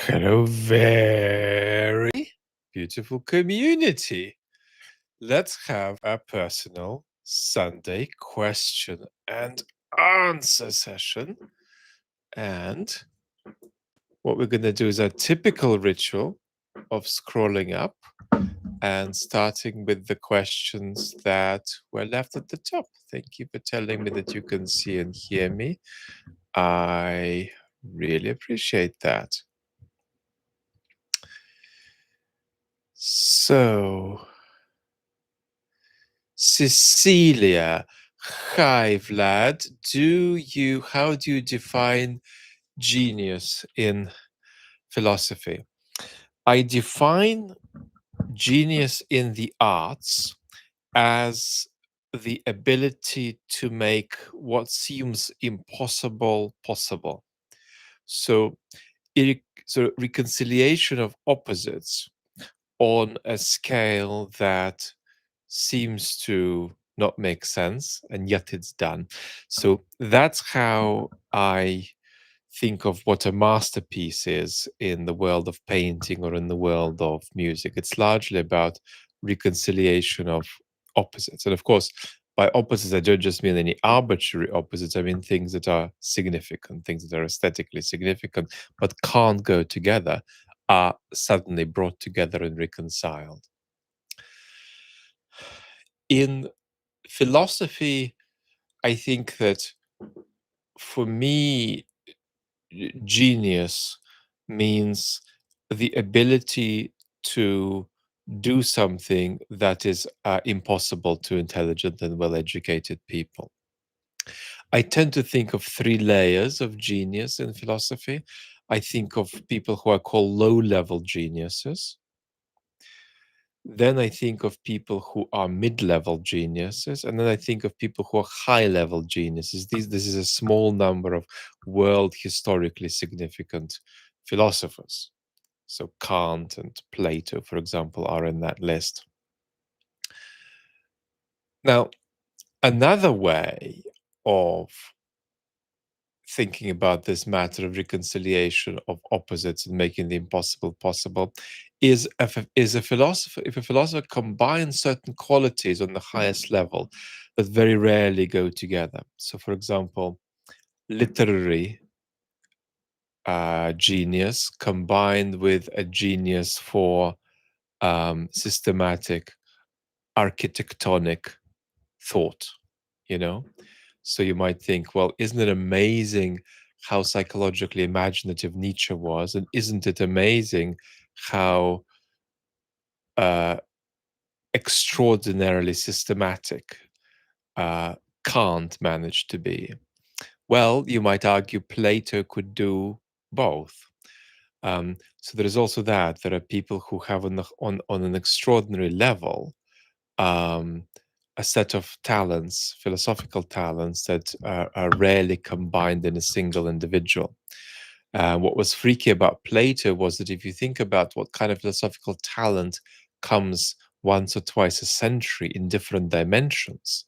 Hello, very beautiful community. Let's have a personal Sunday question and answer session. And what we're going to do is a typical ritual of scrolling up and starting with the questions that were left at the top. Thank you for telling me that you can see and hear me. I really appreciate that. So, Cecilia, hi Vlad. How do you define genius in philosophy? I define genius in the arts as the ability to make what seems impossible possible. So, so reconciliation of opposites on a scale that seems to not make sense, and yet it's done. So that's how I think of what a masterpiece is in the world of painting or in the world of music. It's largely about reconciliation of opposites. And of course, by opposites, I don't just mean any arbitrary opposites. I mean things that are significant, things that are aesthetically significant, but can't go together, are suddenly brought together and reconciled. In philosophy, I think that for me, genius means the ability to do something that is impossible to intelligent and well educated people. I tend to think of three layers of genius in philosophy. I think of people who are called low level geniuses. Then I think of people who are mid-level geniuses, and then I think of people who are high-level geniuses. This is a small number of world historically significant philosophers. So Kant and Plato, for example, are in that list. Now, another way of thinking about this matter of reconciliation of opposites and making the impossible possible is a philosopher. If a philosopher combines certain qualities on the highest level that very rarely go together. So, for example, literary genius combined with a genius for systematic architectonic thought, you know? So you might think, well, isn't it amazing how psychologically imaginative Nietzsche was? And isn't it amazing how extraordinarily systematic Kant managed to be? Well, you might argue Plato could do both. So there is also that. There are people who have on an extraordinary level a set of talents, philosophical talents that are rarely combined in a single individual. What was freaky about Plato was that if you think about what kind of philosophical talent comes once or twice a century in different dimensions,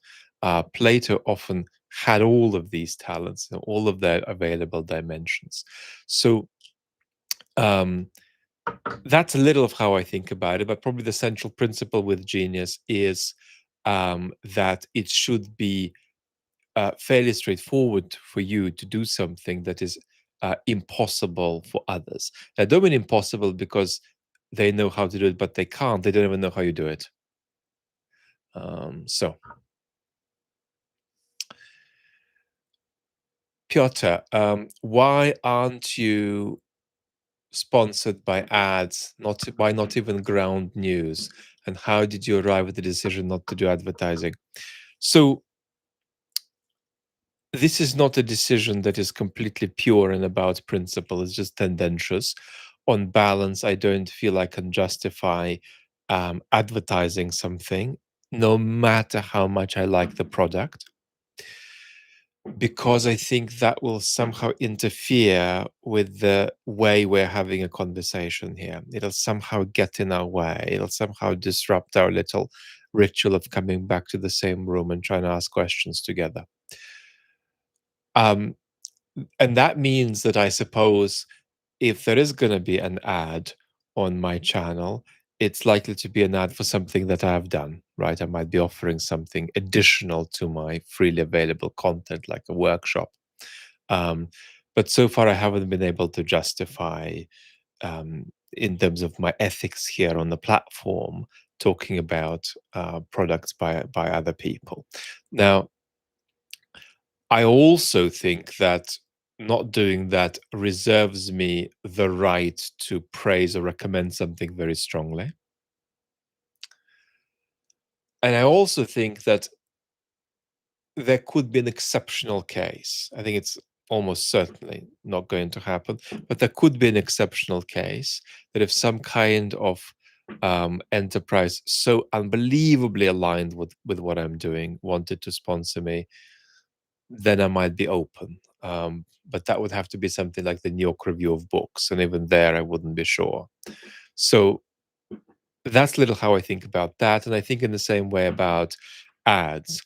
Plato often had all of these talents and all of their available dimensions. So that's a little of how I think about it, but probably the central principle with genius is that it should be fairly straightforward for you to do something that is impossible for others. I don't mean impossible because they know how to do it, but they can't. They don't even know how you do it. So, Piotr, why aren't you sponsored by ads? Why not even ground news? And how did you arrive at the decision not to do advertising? So, this is not a decision that is completely pure and about principle. It's just tendentious. On balance, I don't feel I can justify advertising something, no matter how much I like the product, because I think that will somehow interfere with the way we're having a conversation here. It'll somehow get in our way. It'll somehow disrupt our little ritual of coming back to the same room and trying to ask questions together. And that means that I suppose if there is going to be an ad on my channel, it's likely to be an ad for something that I've done, right? I might be offering something additional to my freely available content, like a workshop. Um, but so far, I haven't been able to justify, in terms of my ethics here on the platform, talking about products by other people. Now, I also think that not doing that reserves me the right to praise or recommend something very strongly. And I also think that there could be an exceptional case. I think it's almost certainly not going to happen, but there could be an exceptional case that if some kind of enterprise so unbelievably aligned with what I'm doing wanted to sponsor me, then I might be open. But that would have to be something like the New York Review of Books, and even there, I wouldn't be sure. So that's a little how I think about that, and I think in the same way about ads.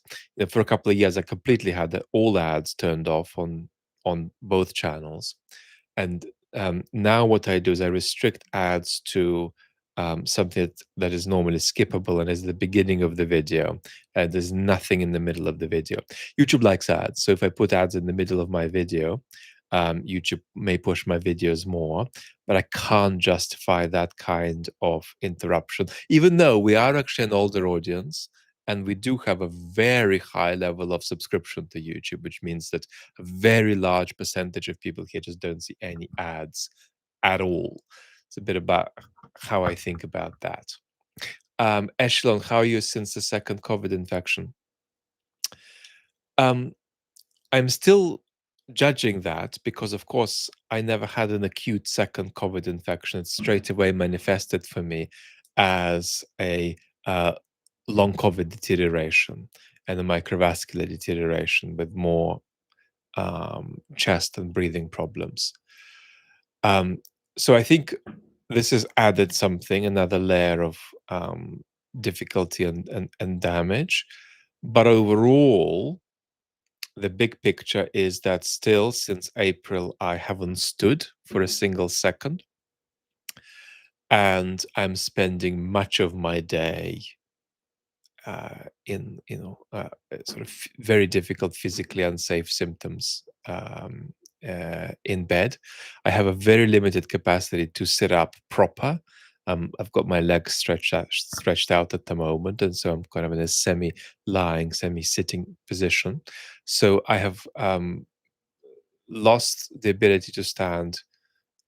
For a couple of years, I completely had all ads turned off on both channels, and now what I do is I restrict ads to something that is normally skippable and is the beginning of the video. And there's nothing in the middle of the video. YouTube likes ads. So if I put ads in the middle of my video, YouTube may push my videos more, but I can't justify that kind of interruption, even though we are actually an older audience and we do have a very high level of subscription to YouTube, which means that a very large percentage of people here just don't see any ads at all. It's a bit about how I think about that. Echelon, how are you since the second COVID infection? Um, I'm still judging that because, of course, I never had an acute second COVID infection. It straight away manifested for me as a uh, long COVID deterioration and a microvascular deterioration with more chest and breathing problems. Um, so I think this has added something, another layer of difficulty and damage. But overall, the big picture is that still since April, I haven't stood for a single second. And I'm spending much of my day in sort of very difficult, physically unsafe symptoms in bed. I have a very limited capacity to sit up proper. I've got my legs stretched out at the moment, and so I'm kind of in a semi-lying, semi-sitting position. So I have lost the ability to stand.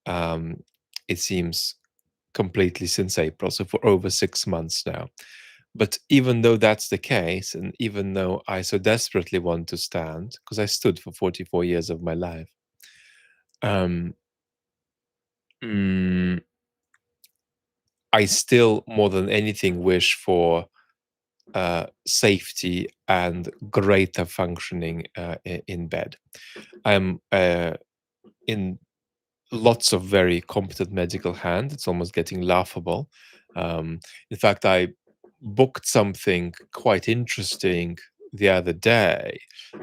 Um, it seems completely since April, so for over 6 months now. But even though that's the case, and even though I so desperately want to stand, because I stood for 44 years of my life, um, mm, I still, more than anything, wish for safety and greater functioning in bed. I'm in lots of very competent medical hand. It's almost getting laughable. In fact, I booked something quite interesting the other day,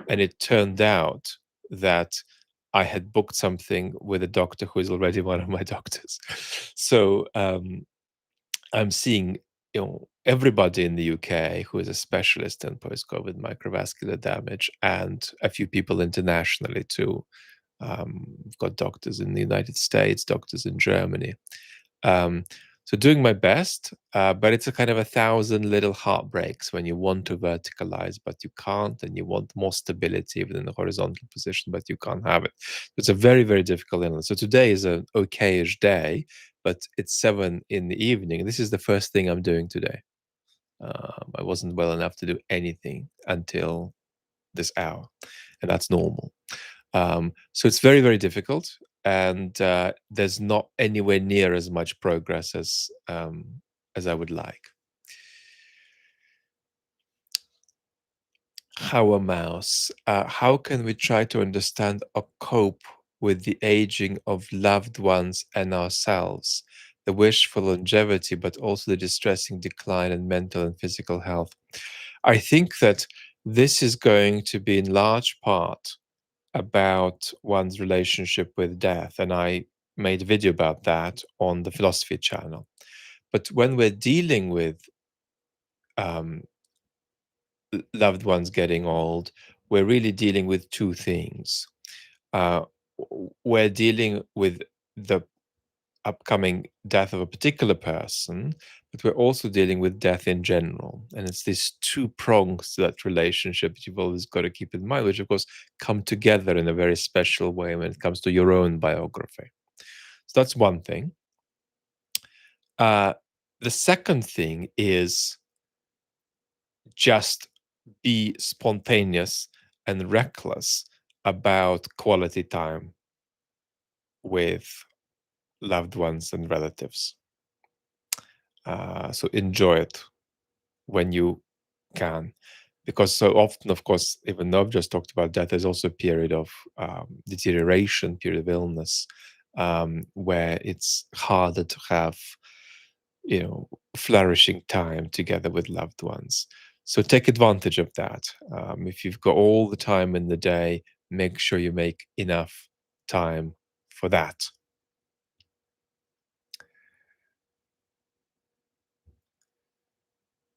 and it turned out that I had booked something with a doctor who is already one of my doctors. So I'm seeing, everybody in the UK who is a specialist in post-COVID microvascular damage, and a few people internationally too. We've got doctors in the United States, doctors in Germany. Um, so doing my best, but it's a kind of 1,000 little heartbreaks when you want to verticalize, but you can't, and you want more stability even in the horizontal position, but you can't have it. It's a very, very difficult illness. So today is an okay-ish day, but it's 7 in the evening. This is the first thing I'm doing today. I wasn't well enough to do anything until this hour, and that's normal. So it's very, very difficult, and there's not anywhere near as much progress as I would like. How a mouse? How can we try to understand or cope with the aging of loved ones and ourselves, the wish for longevity, but also the distressing decline in mental and physical health? I think that this is going to be in large part about one's relationship with death. And I made a video about that on the philosophy channel. But when we're dealing with um, loved ones getting old, we're really dealing with two things. Uh, we're dealing with the upcoming death of a particular person, but we're also dealing with death in general. And it's these two prongs to that relationship that you've always got to keep in mind, which of course come together in a very special way when it comes to your own biography. So that's one thing. Uh, the second thing is just be spontaneous and reckless about quality time with loved ones and relatives. So enjoy it when you can, because so often, of course, even though I've just talked about death, there's also a period of deterioration, period of illness, where it's harder to have, flourishing time together with loved ones. So take advantage of that. If you've got all the time in the day, make sure you make enough time for that.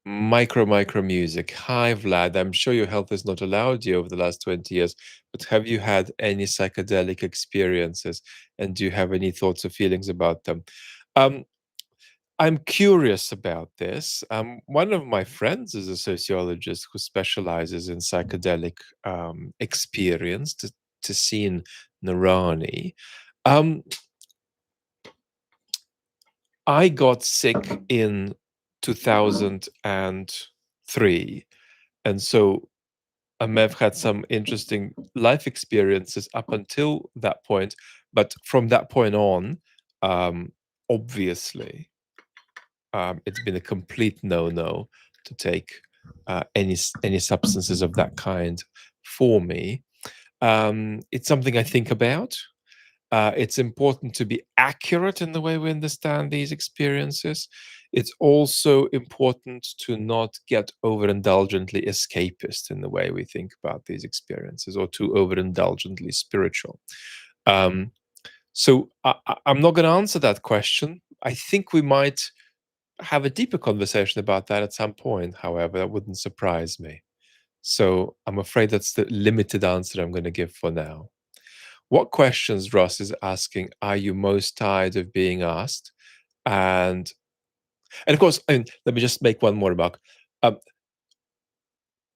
Micro music. Hi, Vlad. I'm sure your health has not allowed you over the last 20 years, but have you had any psychedelic experiences? And do you have any thoughts or feelings about them? Um, I'm curious about this. One of my friends is a sociologist who specializes in psychedelic experience, to see Narani. Um, I got sick in 2003. And so I may have had some interesting life experiences up until that point. But from that point on, um, obviously, it's been a complete no-no to take any substances of that kind for me. It's something I think about. It's important to be accurate in the way we understand these experiences. It's also important to not get overindulgently escapist in the way we think about these experiences, or too overindulgently spiritual. Um, I'm not going to answer that question. I think we might have a deeper conversation about that at some point, however, that wouldn't surprise me. So I'm afraid that's the limited answer I'm going to give for now. What questions, Ross is asking, are you most tired of being asked? And of course, let me just make one more remark. Um,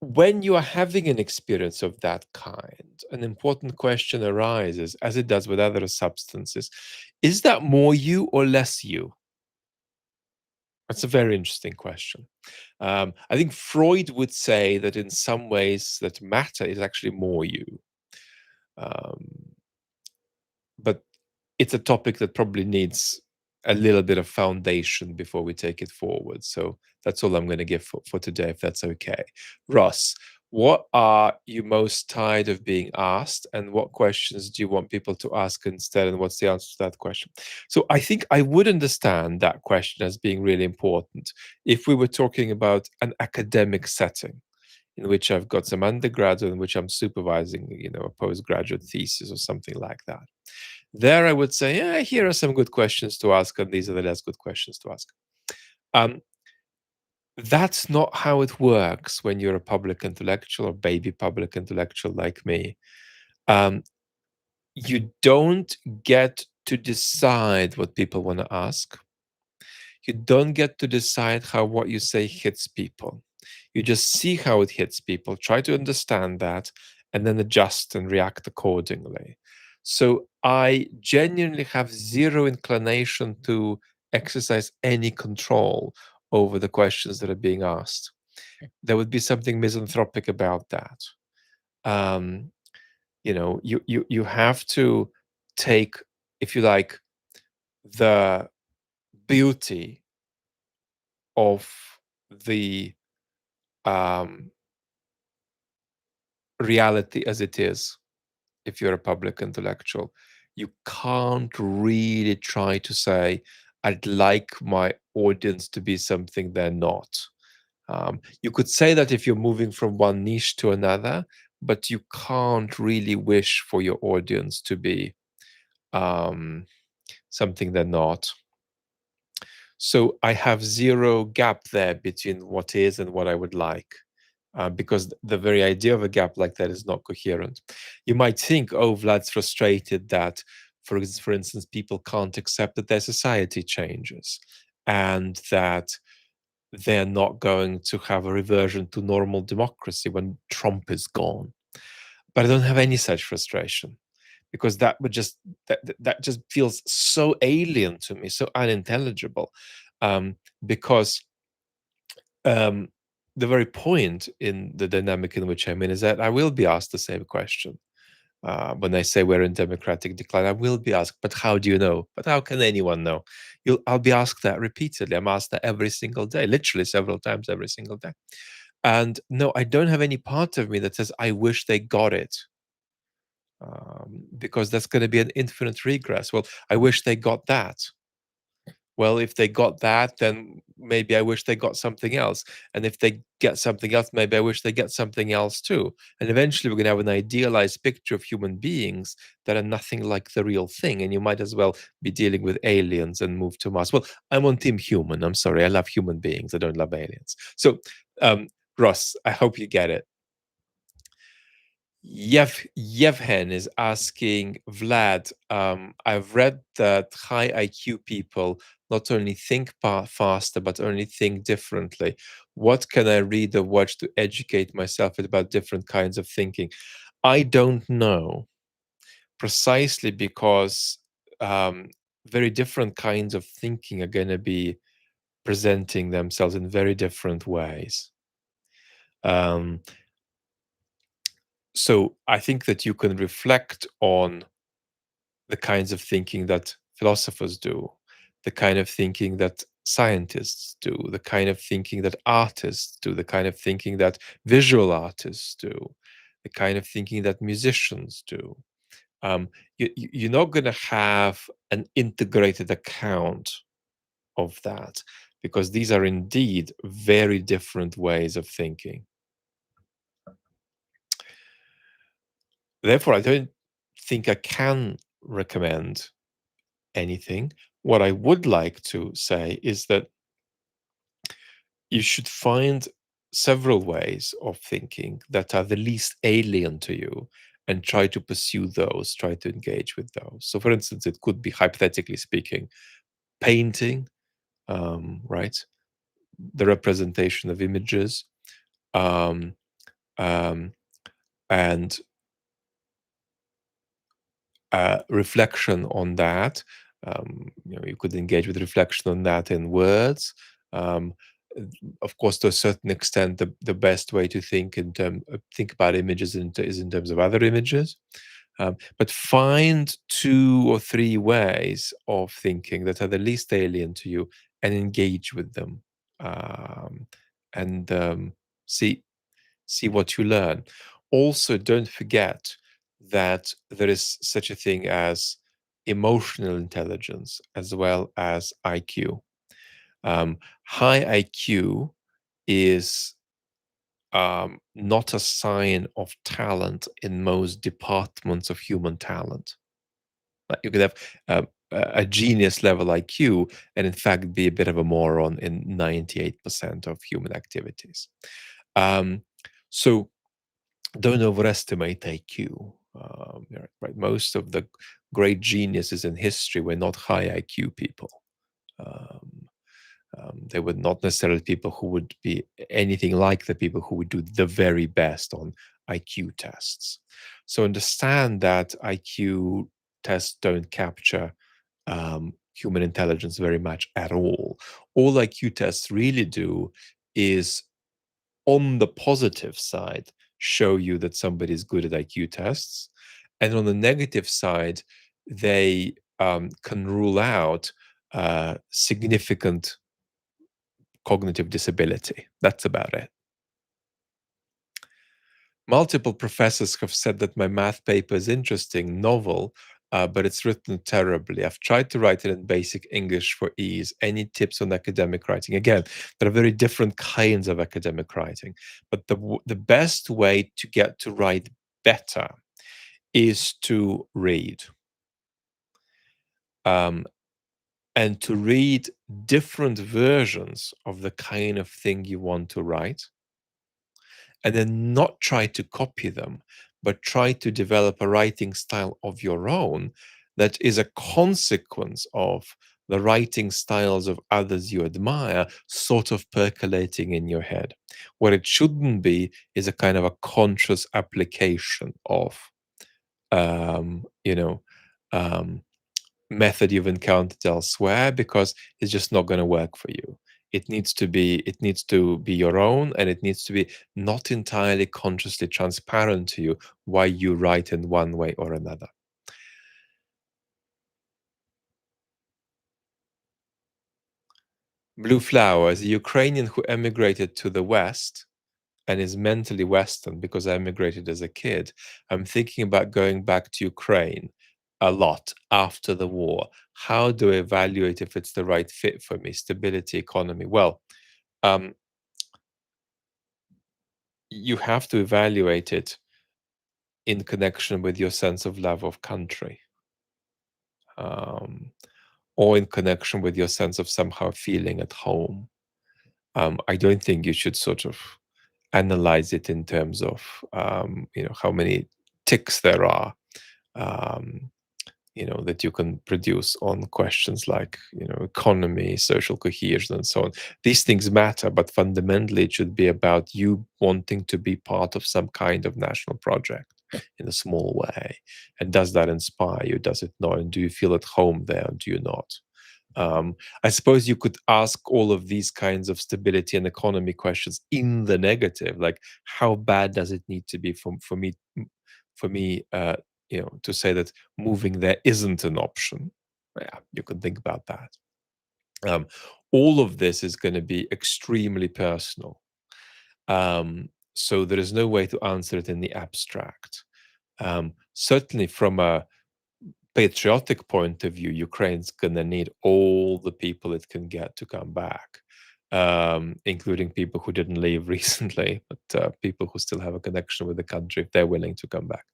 when you are having an experience of that kind, an important question arises, as it does with other substances. Is that more you or less you? That's a very interesting question. I think Freud would say that in some ways that matter is actually more you. Um, but it's a topic that probably needs a little bit of foundation before we take it forward. So that's all I'm going to give for today, if that's okay. Ross, what are you most tired of being asked, and what questions do you want people to ask instead, and what's the answer to that question? So I think I would understand that question as being really important if we were talking about an academic setting in which I've got some undergraduate in which I'm supervising, a postgraduate thesis or something like that. There, I would say, yeah, here are some good questions to ask, and these are the less good questions to ask. Um, that's not how it works when you're a public intellectual or baby public intellectual like me. Um, you don't get to decide what people want to ask. You don't get to decide how what you say hits people. You just see how it hits people, try to understand that, and then adjust and react accordingly. So I genuinely have zero inclination to exercise any control over the questions that are being asked. There would be something misanthropic about that. Um, you have to take, if you like, the beauty of the um, reality as it is. If you're a public intellectual, you can't really try to say, I'd like my audience to be something they're not. You could say that if you're moving from one niche to another, but you can't really wish for your audience to be something they're not. So I have zero gap there between what is and what I would like, because the very idea of a gap like that is not coherent. You might think, oh, Vlad's frustrated that, for instance, people can't accept that their society changes and that they're not going to have a reversion to normal democracy when Trump is gone. But I don't have any such frustration because that would just that just feels so alien to me, so unintelligible, um, because um, the very point in the dynamic in which I'm in is that I will be asked the same question. When I say we're in democratic decline, I will be asked, but how do you know? But how can anyone know? I'll be asked that repeatedly. I'm asked that every single day, literally several times every single day. And no, I don't have any part of me that says, I wish they got it, because that's going to be an infinite regress. Well, I wish they got that. Well, if they got that, then maybe I wish they got something else. And if they get something else, maybe I wish they get something else too. And eventually we're going to have an idealized picture of human beings that are nothing like the real thing. And you might as well be dealing with aliens and move to Mars. Well, I'm on team human. I'm sorry. I love human beings. I don't love aliens. So, um, Ross, I hope you get it. Yevhen is asking Vlad, I've read that high IQ people not only think faster, but only think differently. What can I read or watch to educate myself about different kinds of thinking? I don't know, precisely because very different kinds of thinking are going to be presenting themselves in very different ways. Um, so I think that you can reflect on the kinds of thinking that philosophers do, the kind of thinking that scientists do, the kind of thinking that artists do, the kind of thinking that visual artists do, the kind of thinking that musicians do. You're not going to have an integrated account of that because these are indeed very different ways of thinking. Therefore, I don't think I can recommend anything. What I would like to say is that you should find several ways of thinking that are the least alien to you and try to pursue those, try to engage with those. So, for instance, it could be, hypothetically speaking, painting, right? The representation of images, um, um, and reflection on that. You could engage with reflection on that in words. Um, of course, to a certain extent, the best way to think about images is in terms of other images. But find 2 or 3 ways of thinking that are the least alien to you and engage with them, um, and see what you learn. Also, don't forget that there is such a thing as emotional intelligence as well as IQ. High IQ is not a sign of talent in most departments of human talent. You could have a genius level IQ and, in fact, be a bit of a moron in 98% of human activities. Um, so don't overestimate IQ. Right. Most of the great geniuses in history were not high IQ people. Um, they were not necessarily people who would be anything like the people who would do the very best on IQ tests. So understand that IQ tests don't capture human intelligence very much at all. All IQ tests really do is, on the positive side, show you that somebody is good at IQ tests. And on the negative side, they can rule out significant cognitive disability. That's about it. Multiple professors have said that my math paper is interesting, novel, but it's written terribly. I've tried to write it in basic English for ease. Any tips on academic writing? Again, there are very different kinds of academic writing, but the best way to get to write better is to read. and to read different versions of the kind of thing you want to write, and then not try to copy them, but try to develop a writing style of your own that is a consequence of the writing styles of others you admire sort of percolating in your head. What it shouldn't be is a kind of a conscious application of, um, you know, um, method you've encountered elsewhere, because it's just not going to work for you. It needs to be your own, and it needs to be not entirely consciously transparent to you why you write in one way or another. Blue Flowers, a Ukrainian who emigrated to the West and is mentally Western because I emigrated as a kid. I'm thinking about going back to Ukraine a lot after the war. How do I evaluate if it's the right fit for me? Stability, economy. Well, um, you have to evaluate it in connection with your sense of love of country, um, or in connection with your sense of somehow feeling at home. I don't think you should sort of analyze it in terms of how many ticks there are, um, that you can produce on questions like economy, social cohesion, and so on. These things matter, but fundamentally it should be about you wanting to be part of some kind of national project in a small way. And does that inspire you? Does it not? And do you feel at home there? Or do you not? I suppose you could ask all of these kinds of stability and economy questions in the negative, like how bad does it need to be for me to say that moving there isn't an option. Yeah, you can think about that. Um, all of this is going to be extremely personal. So there is no way to answer it in the abstract. Certainly, from a patriotic point of view, Ukraine's going to need all the people it can get to come back, including people who didn't leave recently, but people who still have a connection with the country if they're willing to come back.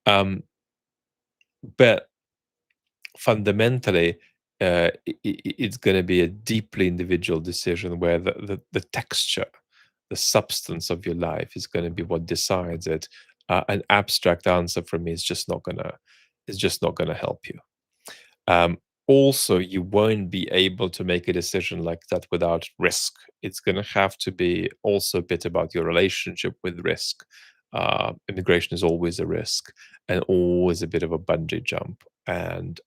Um, but fundamentally, it's going to be a deeply individual decision where the texture, the substance of your life is going to be what decides it. An abstract answer from me is just not gonna help you. Um, Also, you won't be able to make a decision like that without risk. It's going to have to be also a bit about your relationship with risk. Immigration is always a risk and always a bit of a bungee jump. And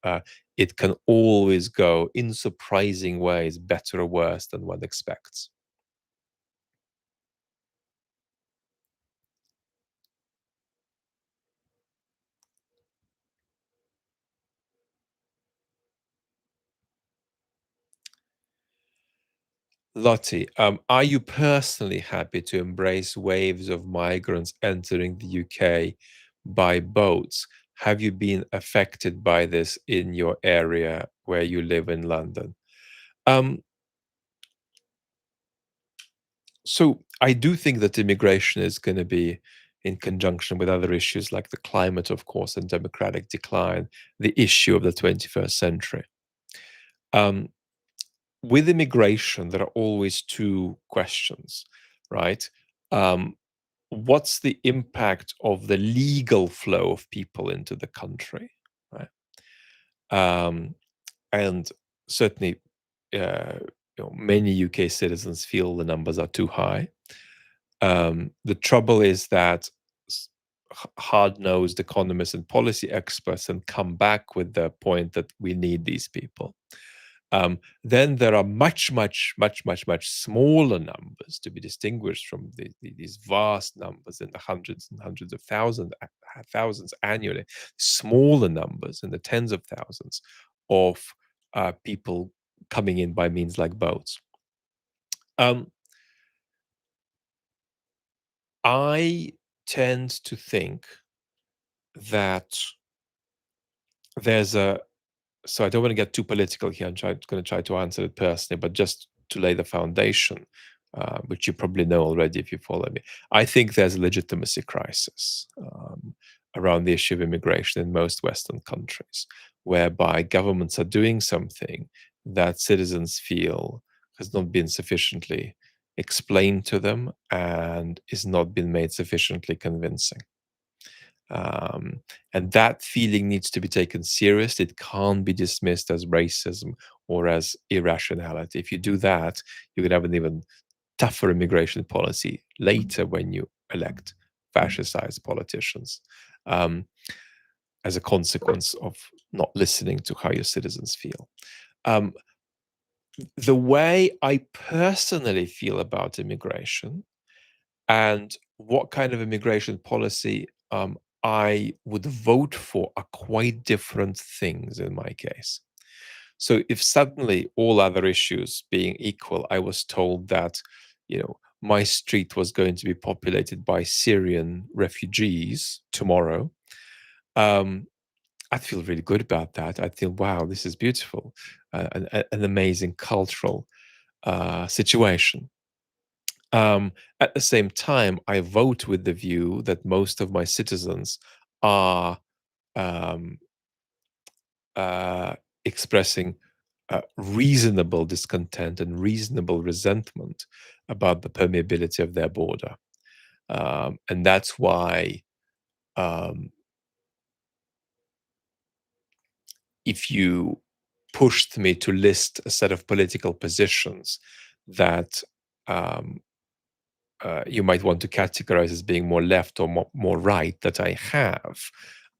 it can always go in surprising ways, better or worse than one expects. Lottie, are you personally happy to embrace waves of migrants entering the UK by boats? Have you been affected by this in your area where you live in London? Um, so I do think that immigration is going to be in conjunction with other issues like the climate, of course, and democratic decline, the issue of the 21st century. Um, with immigration, there are always two questions, right? Um, what's the impact of the legal flow of people into the country, right? Um, and certainly, many UK citizens feel the numbers are too high. The trouble is that hard-nosed economists and policy experts and come back with the point that we need these people. Then there are much, much, much, much, much smaller numbers to be distinguished from these vast numbers in the hundreds and hundreds of thousands annually. Smaller numbers in the tens of thousands of people coming in by means like boats. Um, I tend to think that there's a so I don't want to get too political here. Going to try to answer it personally, but just to lay the foundation, which you probably know already if you follow me. I think there's a legitimacy crisis around the issue of immigration in most Western countries, whereby governments are doing something that citizens feel has not been sufficiently explained to them and is not been made sufficiently convincing. Um, and that feeling needs to be taken serious. It can't be dismissed as racism or as irrationality. If you do that, you can have an even tougher immigration policy later when you elect fascist politicians, um, as a consequence of not listening to how your citizens feel. Um, the way I personally feel about immigration and what kind of immigration policy I would vote for are quite different things in my case. So if suddenly all other issues being equal, I was told that, my street was going to be populated by Syrian refugees tomorrow, um, I'd feel really good about that. I'd feel, wow, this is beautiful, an amazing cultural situation. At the same time, I vote with the view that most of my citizens are um, uh, expressing reasonable discontent and reasonable resentment about the permeability of their border. And that's why, um, if you pushed me to list a set of political positions that um, you might want to categorize as being more left or more right, that I have,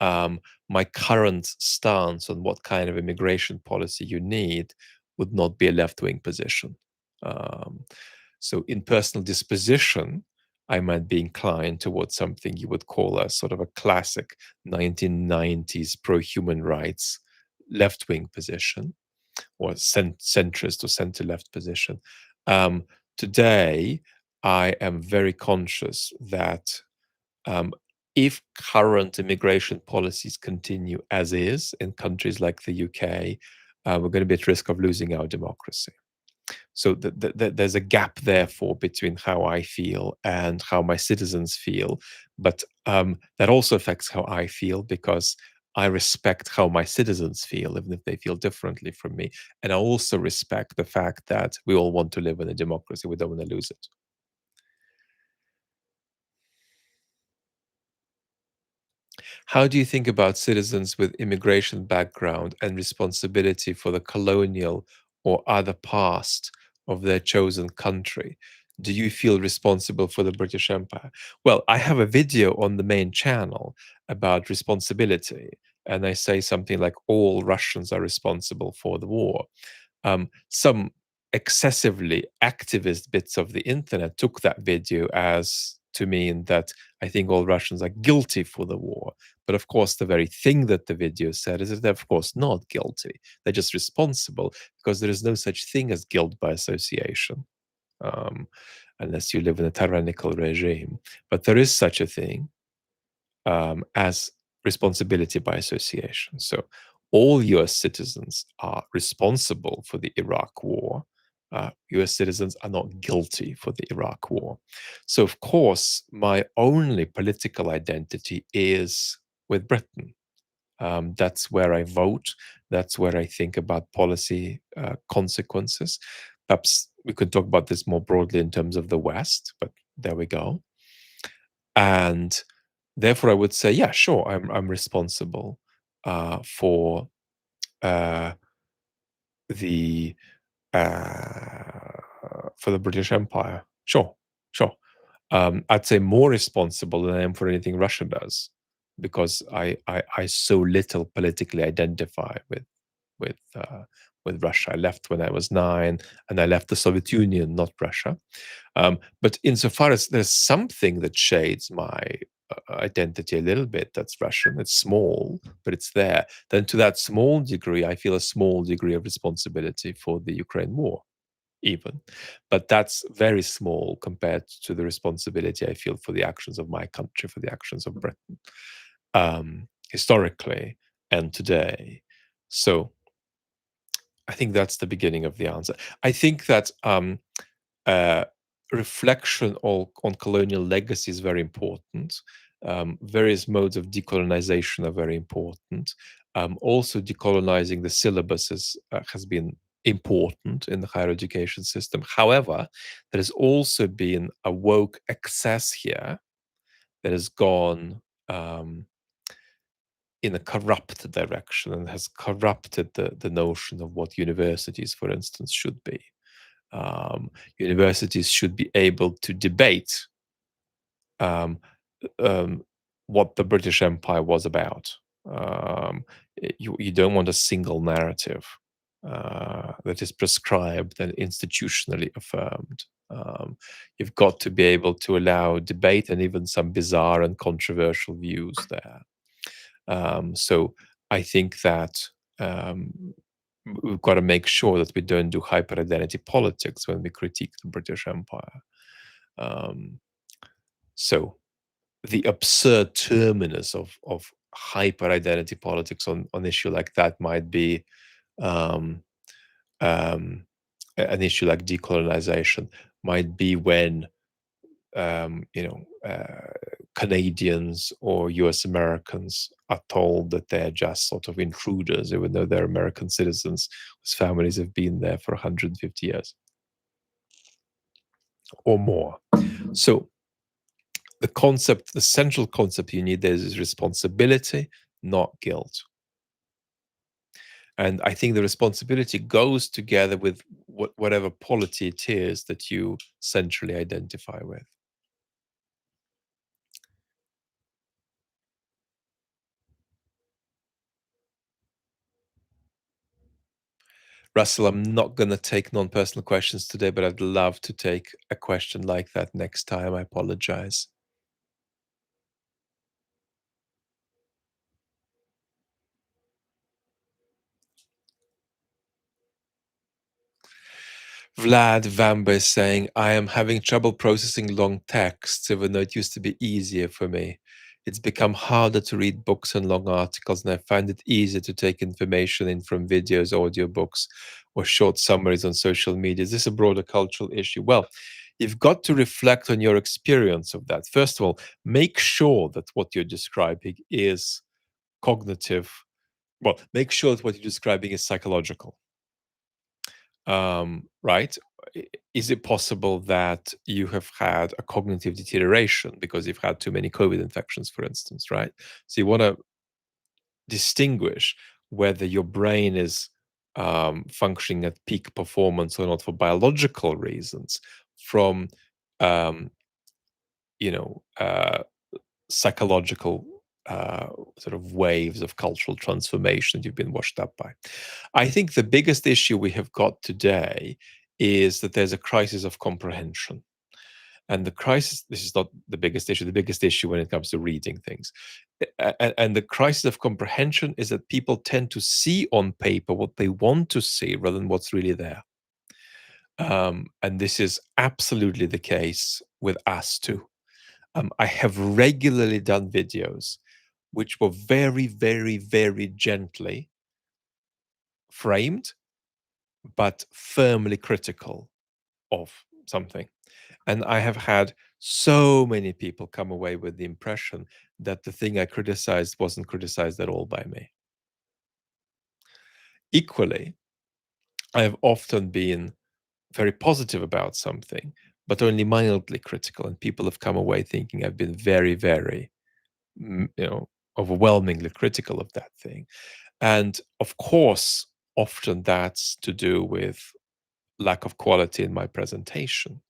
um, my current stance on what kind of immigration policy you need would not be a left wing position. Um, so, in personal disposition, I might be inclined towards something you would call a sort of a classic 1990s pro human rights left wing position, or centrist or center left position. Um, Today, I am very conscious that, um, if current immigration policies continue as is in countries like the UK, we're going to be at risk of losing our democracy. So there's a gap, therefore, between how I feel and how my citizens feel. But that also affects how I feel, because I respect how my citizens feel, even if they feel differently from me. And I also respect the fact that we all want to live in a democracy. We don't want to lose it. How do you think about citizens with immigration background and responsibility for the colonial or other past of their chosen country? Do you feel responsible for the British Empire? Well, I have a video on the main channel about responsibility, and I say something like all Russians are responsible for the war. Some excessively activist bits of the internet took that video as to mean that I think all Russians are guilty for the war. But of course, the very thing that the video said is that they're, of course, not guilty. They're just responsible, because there is no such thing as guilt by association, um, unless you live in a tyrannical regime. But there is such a thing, as responsibility by association. So all US citizens are responsible for the Iraq war. US citizens are not guilty for the Iraq war. So, of course, my only political identity is with Britain. That's where I vote. That's where I think about policy consequences. Perhaps we could talk about this more broadly in terms of the West, but there we go. And therefore, I would say, yeah, sure, I'm responsible for uh, the for the British Empire. Sure, sure. I'd say more responsible than I am for anything Russia does, because I so little politically identify with Russia. I left when I was 9, and I left the Soviet Union, not Russia. But insofar as there's something that shades my identity a little bit, that's Russian. It's small, but it's there. Then, to that small degree, I feel a small degree of responsibility for the Ukraine war, even. But that's very small compared to the responsibility I feel for the actions of my country, for the actions of Britain, historically and today. So I think that's the beginning of the answer. I think that uh, reflection on colonial legacy is very important. Various modes of decolonization are very important. Also, decolonizing the syllabus has been important in the higher education system. However, there has also been a woke excess here that has gone in a corrupt direction and has corrupted the notion of what universities, for instance, should be. Universities should be able to debate um, um, what the British Empire was about. You don't want a single narrative that is prescribed and institutionally affirmed. You've got to be able to allow debate and even some bizarre and controversial views there. So I think that um, we've got to make sure that we don't do hyper identity politics when we critique the British Empire. Um, so the absurd terminus of hyper identity politics on issue like that might be um, um, an issue like decolonization might be when Canadians or US Americans are told that they're just sort of intruders, even though they're American citizens whose families have been there for 150 years or more. So the central concept you need there is responsibility, not guilt. And I think the responsibility goes together with whatever polity it is that you centrally identify with. Russell, I'm not going to take non personal questions today, but I'd love to take a question like that next time. I apologize. Vlad Vamba is saying, I am having trouble processing long texts, even though it used to be easier for me. It's become harder to read books and long articles, and I find it easier to take information in from videos, audiobooks, or short summaries on social media. Is this a broader cultural issue? Well, you've got to reflect on your experience of that. First of all, make sure that what you're describing is cognitive. Well, make sure that what you're describing is psychological, right? Is it possible that you have had a cognitive deterioration because you've had too many COVID infections, for instance, right? So you want to distinguish whether your brain is functioning at peak performance or not for biological reasons from, um, you know, psychological sort of waves of cultural transformation that you've been washed up by. I think the biggest issue we have got today is that there's a crisis of comprehension. And the crisis, this is not the biggest issue when it comes to reading things. And the crisis of comprehension is that people tend to see on paper what they want to see rather than what's really there. And this is absolutely the case with us too. I have regularly done videos which were very, very, very gently framed, but firmly critical of something. And I have had so many people come away with the impression that the thing I criticized wasn't criticized at all by me. Equally, I have often been very positive about something, but only mildly critical. And people have come away thinking I've been very, very, overwhelmingly critical of that thing. And of course, often that's to do with lack of quality in my presentation.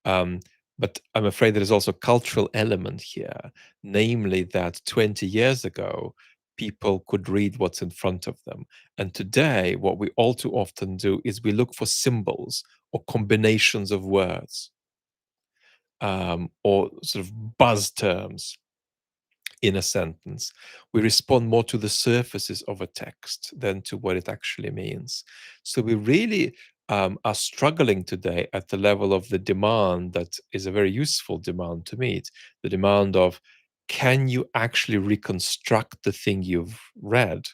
Um, but I'm afraid there is also a cultural element here, namely that 20 years ago, people could read what's in front of them. And today, what we all too often do is we look for symbols or combinations of words, or sort of buzz terms in a sentence. We respond more to the surfaces of a text than to what it actually means. So we really are struggling today at the level of the demand that is a very useful demand to meet, the demand of, can you actually reconstruct the thing you've read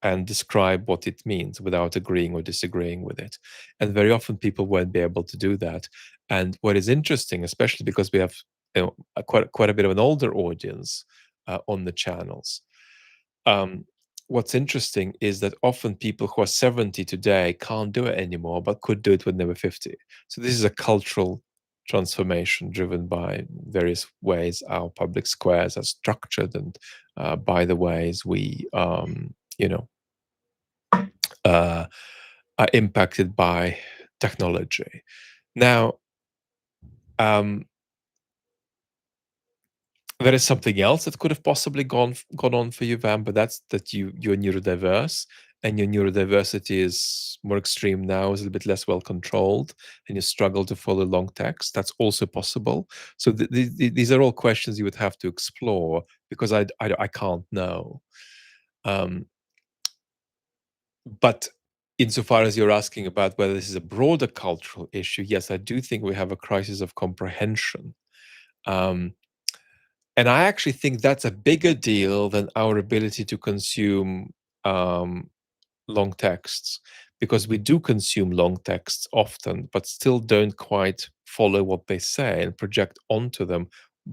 and describe what it means without agreeing or disagreeing with it? And very often people won't be able to do that. And what is interesting, especially because we have quite a bit of an older audience on the channels, um, what's interesting is that often people who are 70 today can't do it anymore, but could do it when they were 50. So this is a cultural transformation driven by various ways our public squares are structured and by the ways we, uh, are impacted by technology. Now, um, there is something else that could have possibly gone on for you, Van, but that's that you're neurodiverse and your neurodiversity is more extreme now, is a little bit less well controlled, and you struggle to follow long text. That's also possible. So these are all questions you would have to explore because I can't know. Um, but insofar as you're asking about whether this is a broader cultural issue, yes, I do think we have a crisis of comprehension. Um, And I actually think that's a bigger deal than our ability to consume um, long texts, because we do consume long texts often, but still don't quite follow what they say and project onto them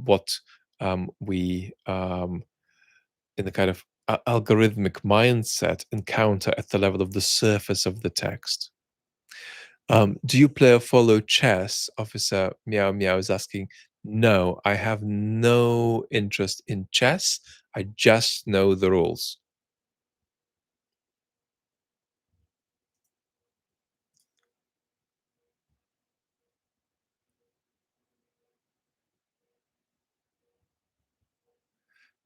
what we, in the kind of algorithmic mindset, encounter at the level of the surface of the text. Do you play or follow chess? Officer Meow Meow is asking. No, I have no interest in chess. I just know the rules.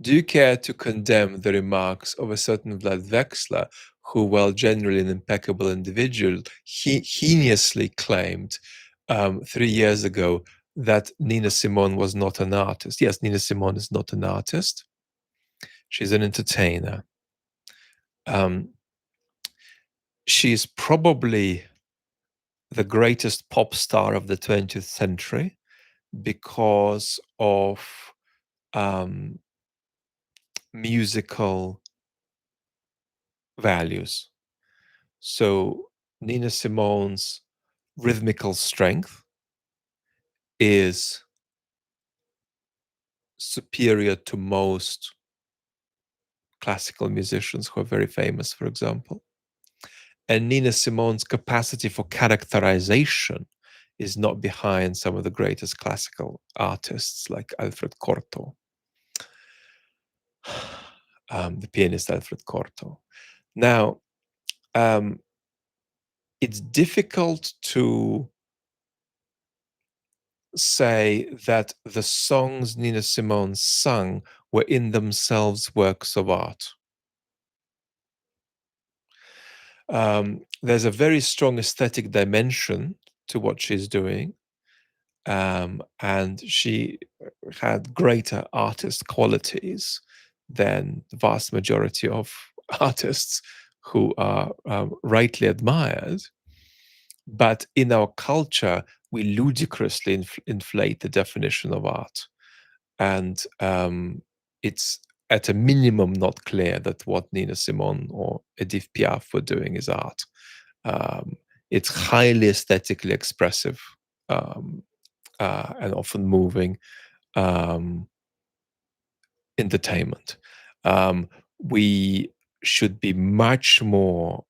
Do you care to condemn the remarks of a certain Vlad Vexler, who, while generally an impeccable individual, heinously claimed 3 years ago that Nina Simone was not an artist? Yes, Nina Simone is not an artist. She's an entertainer. Um, she's probably the greatest pop star of the 20th century because of um, musical values. So Nina Simone's rhythmical strength is superior to most classical musicians who are very famous, for example. And Nina Simone's capacity for characterization is not behind some of the greatest classical artists like Alfred Cortot, the pianist Alfred Cortot. Now, it's difficult to say that the songs Nina Simone sung were in themselves works of art. There's a very strong aesthetic dimension to what she's doing, and she had greater artist qualities than the vast majority of artists who are rightly admired. But in our culture, we ludicrously inflate the definition of art. And it's at a minimum not clear that what Nina Simone or Edith Piaf were doing is art. Um, it's highly aesthetically expressive um, and often moving um, entertainment. We should be much more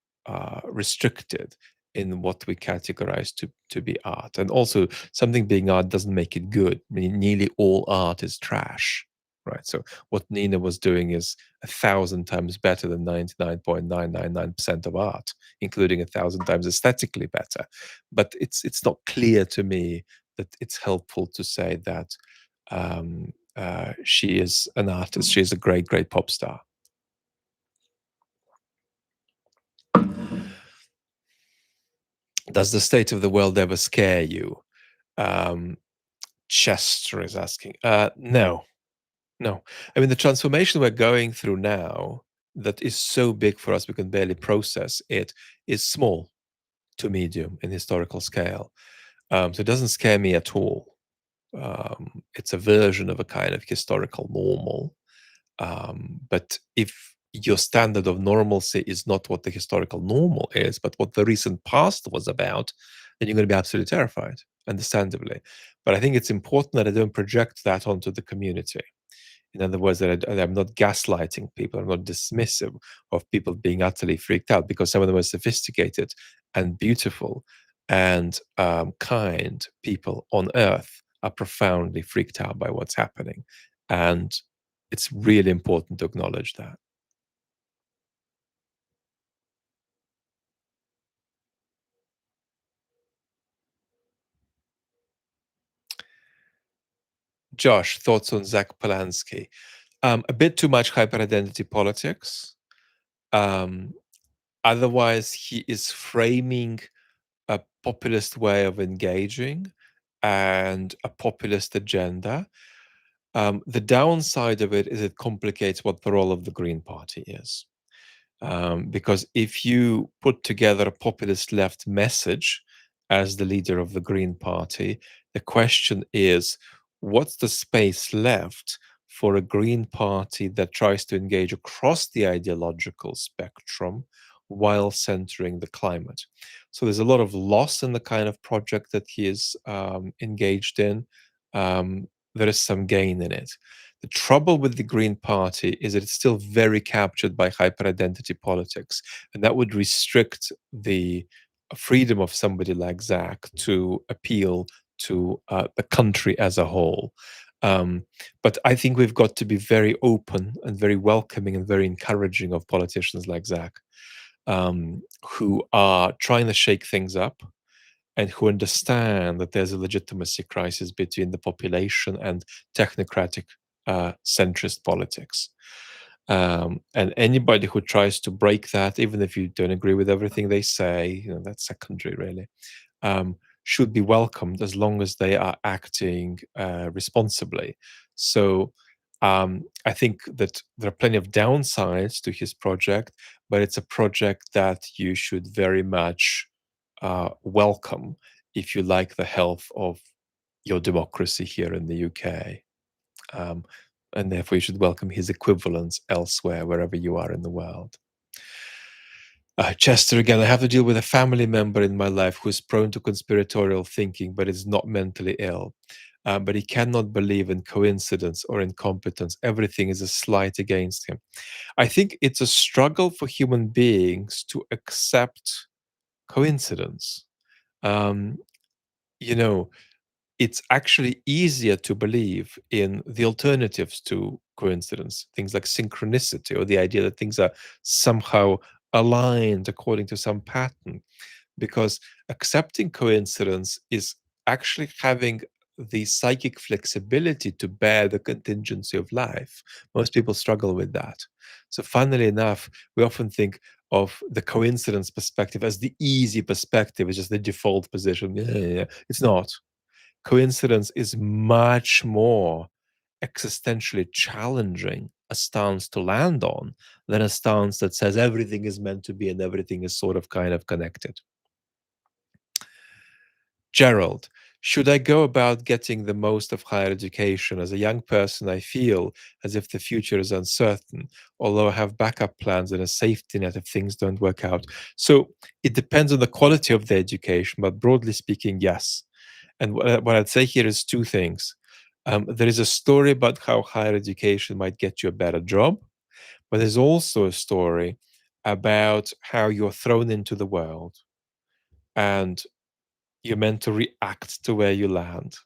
restricted in what we categorize to be art. And also, something being art doesn't make it good. I mean, nearly all art is trash, right? So what Nina was doing is 1,000 times better than 99.999% of art, including 1,000 times aesthetically better. But it's not clear to me that it's helpful to say that she is an artist. She is a great, great pop star. Does the state of the world ever scare you? Um, Chester is asking. No, no. I mean, the transformation we're going through now, that is so big for us we can barely process it, is small to medium in historical scale. So it doesn't scare me at all. It's a version of a kind of historical normal. But if your standard of normalcy is not what the historical normal is, but what the recent past was about, then you're going to be absolutely terrified, understandably. But I think it's important that I don't project that onto the community. In other words, that I'm not gaslighting people. I'm not dismissive of people being utterly freaked out, because some of the most sophisticated and beautiful and kind people on earth are profoundly freaked out by what's happening. And it's really important to acknowledge that. Josh, thoughts on Zach Polanski? A bit too much hyperidentity politics. Um, Otherwise, he is framing a populist way of engaging and a populist agenda. The downside of it is it complicates what the role of the Green Party is. Because if you put together a populist left message as the leader of the Green Party, the question is, what's the space left for a Green Party that tries to engage across the ideological spectrum while centering the climate? So there's a lot of loss in the kind of project that he is engaged in. There is some gain in it. The trouble with the Green Party is that it's still very captured by hyper-identity politics, and that would restrict the freedom of somebody like Zack to appeal to the country as a whole. Um, but I think we've got to be very open and very welcoming and very encouraging of politicians like Zack, who are trying to shake things up and who understand that there's a legitimacy crisis between the population and technocratic centrist politics. And anybody who tries to break that, even if you don't agree with everything they say, that's secondary, really, should be welcomed as long as they are acting responsibly. So I think that there are plenty of downsides to his project, but it's a project that you should very much welcome if you like the health of your democracy here in the UK. Um, and therefore, you should welcome his equivalents elsewhere, wherever you are in the world. Chester, again, I have to deal with a family member in my life who is prone to conspiratorial thinking, but is not mentally ill. But he cannot believe in coincidence or incompetence. Everything is a slight against him. I think it's a struggle for human beings to accept coincidence. Um, you know, it's actually easier to believe in the alternatives to coincidence, things like synchronicity or the idea that things are somehow aligned according to some pattern, because accepting coincidence is actually having the psychic flexibility to bear the contingency of life. Most people struggle with that. So, funnily enough, we often think of the coincidence perspective as the easy perspective, it's just the default position. Yeah. It's not. Coincidence is much more existentially challenging a stance to land on than a stance that says everything is meant to be and everything is sort of kind of connected. Gerald, should I go about getting the most of higher education? As a young person, I feel as if the future is uncertain, although I have backup plans and a safety net if things don't work out. So it depends on the quality of the education, but broadly speaking, yes. And what I'd say here is two things. There is a story about how higher education might get you a better job, but there's also a story about how you're thrown into the world and you're meant to react to where you land.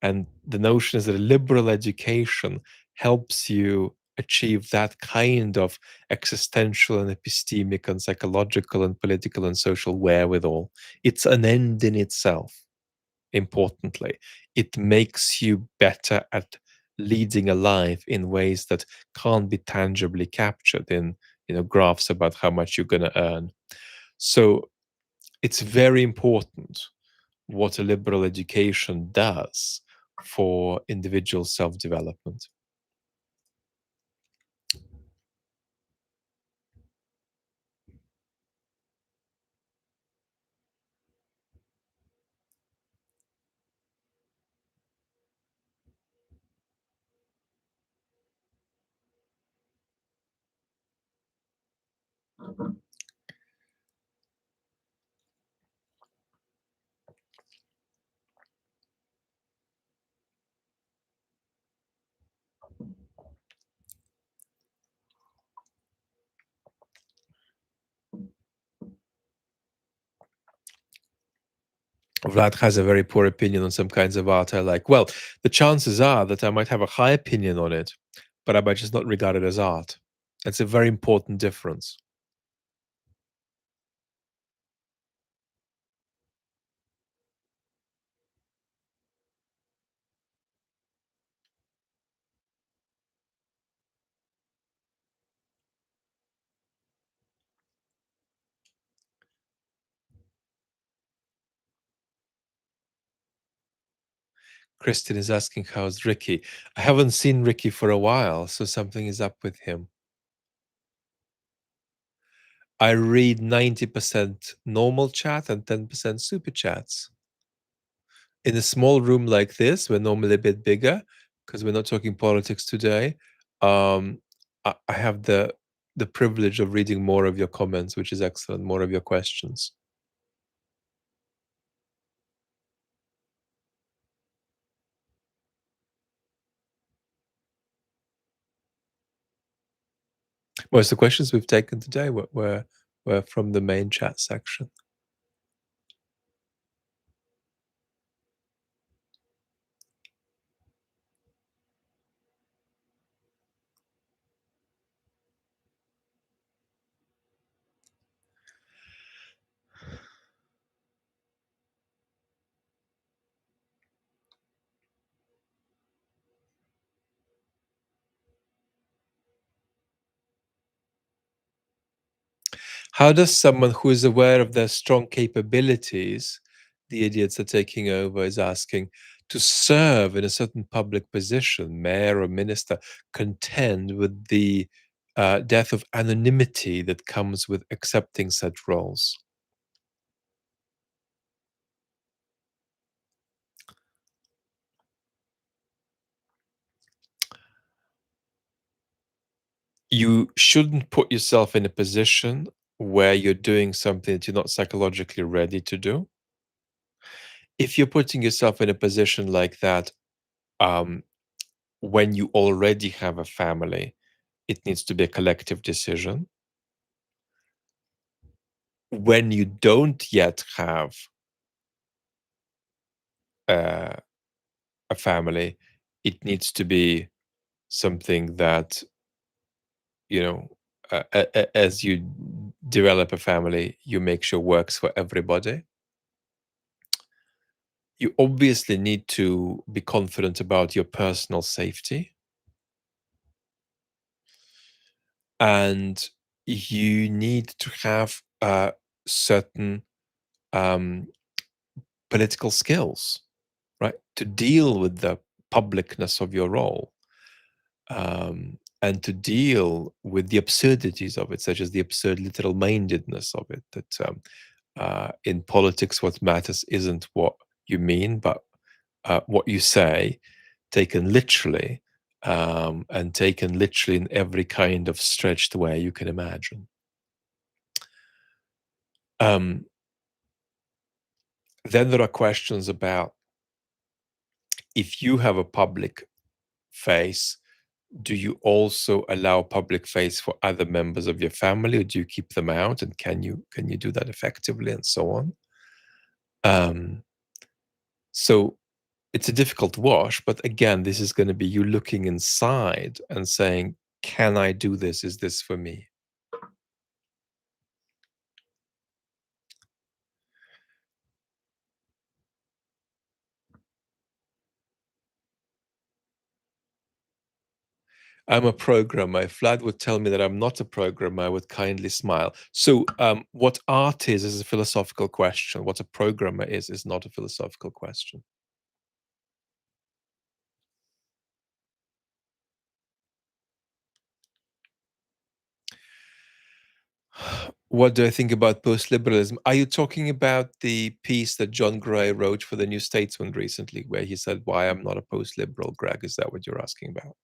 And the notion is that a liberal education helps you achieve that kind of existential and epistemic and psychological and political and social wherewithal. It's an end in itself. Importantly, it makes you better at leading a life in ways that can't be tangibly captured in graphs about how much you're going to earn. So it's very important what a liberal education does for individual self-development. Vlad has a very poor opinion on some kinds of art I like. Well, the chances are that I might have a high opinion on it, but I might just not regard it as art. It's a very important difference. Kristen is asking, how's Ricky? I haven't seen Ricky for a while, so something is up with him. I read 90% normal chat and 10% super chats. In a small room like this, we're normally a bit bigger because we're not talking politics today. I have the privilege of reading more of your comments, which is excellent, more of your questions. Most of the questions we've taken today were from the main chat section. How does someone who is aware of their strong capabilities, the idiots are taking over, is asking, to serve in a certain public position, mayor or minister, contend with the death of anonymity that comes with accepting such roles? You shouldn't put yourself in a position where you're doing something that you're not psychologically ready to do. If you're putting yourself in a position like that, um, when you already have a family, it needs to be a collective decision. When you don't yet have uh, a family, it needs to be something that, you know, as you develop a family, you make sure works for everybody. You obviously need to be confident about your personal safety, and you need to have certain um, political skills, right, to deal with the publicness of your role, and to deal with the absurdities of it, such as the absurd literal mindedness of it. That in politics, what matters isn't what you mean, but what you say, taken literally, and taken literally in every kind of stretched way you can imagine. Um, then there are questions about, if you have a public face, do you also allow public face for other members of your family, or do you keep them out, and can you do that effectively, and so on? Um, so it's a difficult wash, but again, this is going to be you looking inside and saying, can I do this? Is this for me? I'm a programmer. If Vlad would tell me that I'm not a programmer, I would kindly smile. So, what art is a philosophical question. What a programmer is not a philosophical question. What do I think about post-liberalism? Are you talking about the piece that John Gray wrote for the New Statesman recently, where he said, "Why I'm not a post-liberal," Greg? Is that what you're asking about?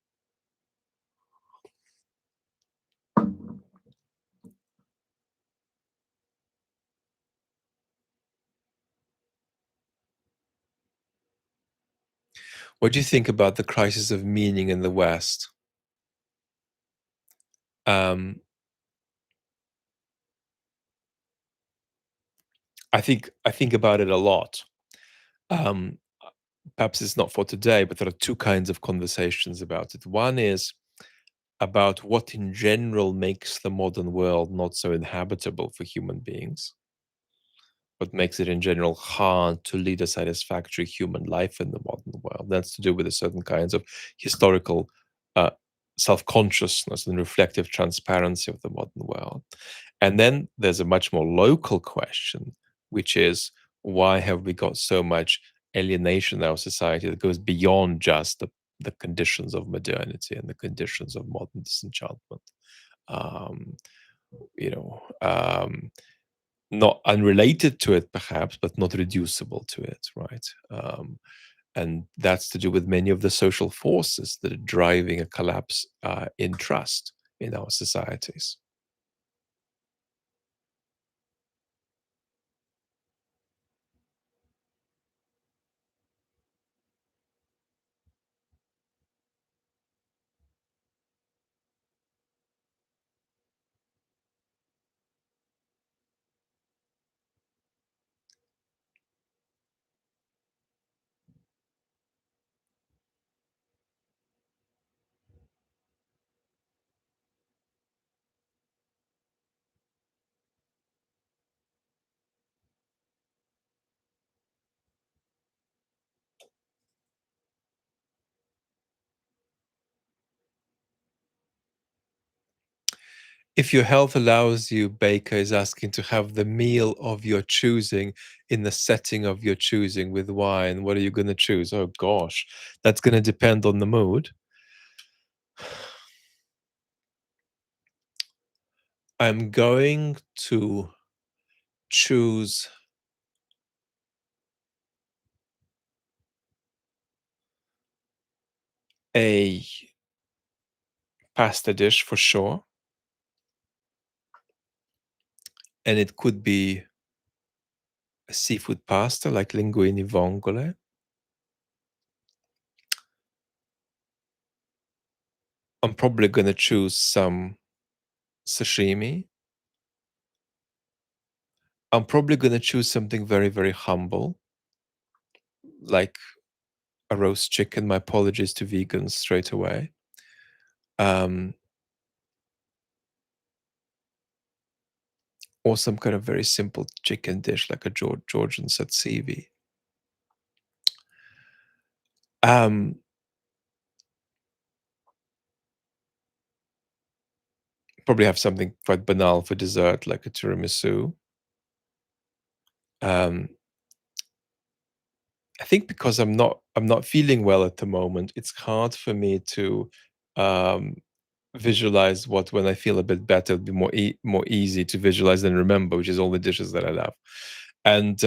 What do you think about the crisis of meaning in the West? Um, I think about it a lot. Um, Perhaps it's not for today, but there are two kinds of conversations about it. One is about what in general makes the modern world not so inhabitable for human beings, what makes it in general hard to lead a satisfactory human life in the modern world. That's to do with a certain kinds of historical uh, self-consciousness and reflective transparency of the modern world. And then there's a much more local question, which is why have we got so much alienation in our society that goes beyond just the conditions of modernity and the conditions of modern disenchantment? Um, you know, not unrelated to it perhaps, but not reducible to it, right? And that's to do with many of the social forces that are driving a collapse in trust in our societies. If your health allows you, Baker is asking to have the meal of your choosing in the setting of your choosing with wine. What are you going to choose? Oh gosh, that's going to depend on the mood. I'm going to choose a pasta dish for sure, and it could be a seafood pasta like linguine vongole. I'm probably going to choose some sashimi. I'm probably going to choose something very, very humble, like a roast chicken. My apologies to vegans straight away. Um, or some kind of very simple chicken dish like a Georgian satsivi. Um, Probably have something quite banal for dessert like a tiramisu. Um, I think because I'm not feeling well at the moment, it's hard for me to um, visualize what when I feel a bit better, it'll be more easy to visualize and remember, which is all the dishes that I love. And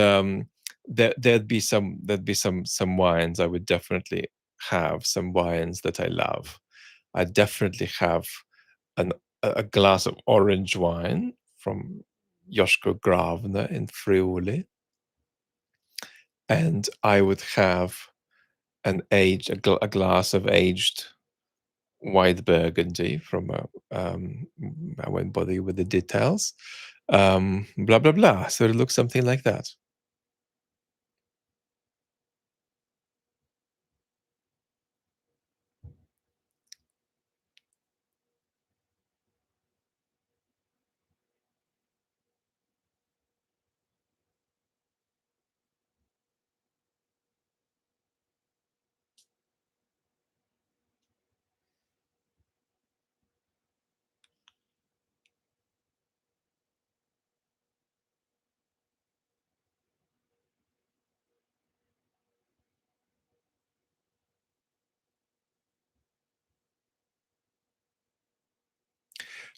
there'd be some wines I would definitely have some wines that I love. I definitely have an a glass of orange wine from Josko Gravner in Friuli, and I would have a glass of aged white Burgundy from a, I won't bother you with the details. Blah blah blah. So it looks something like that.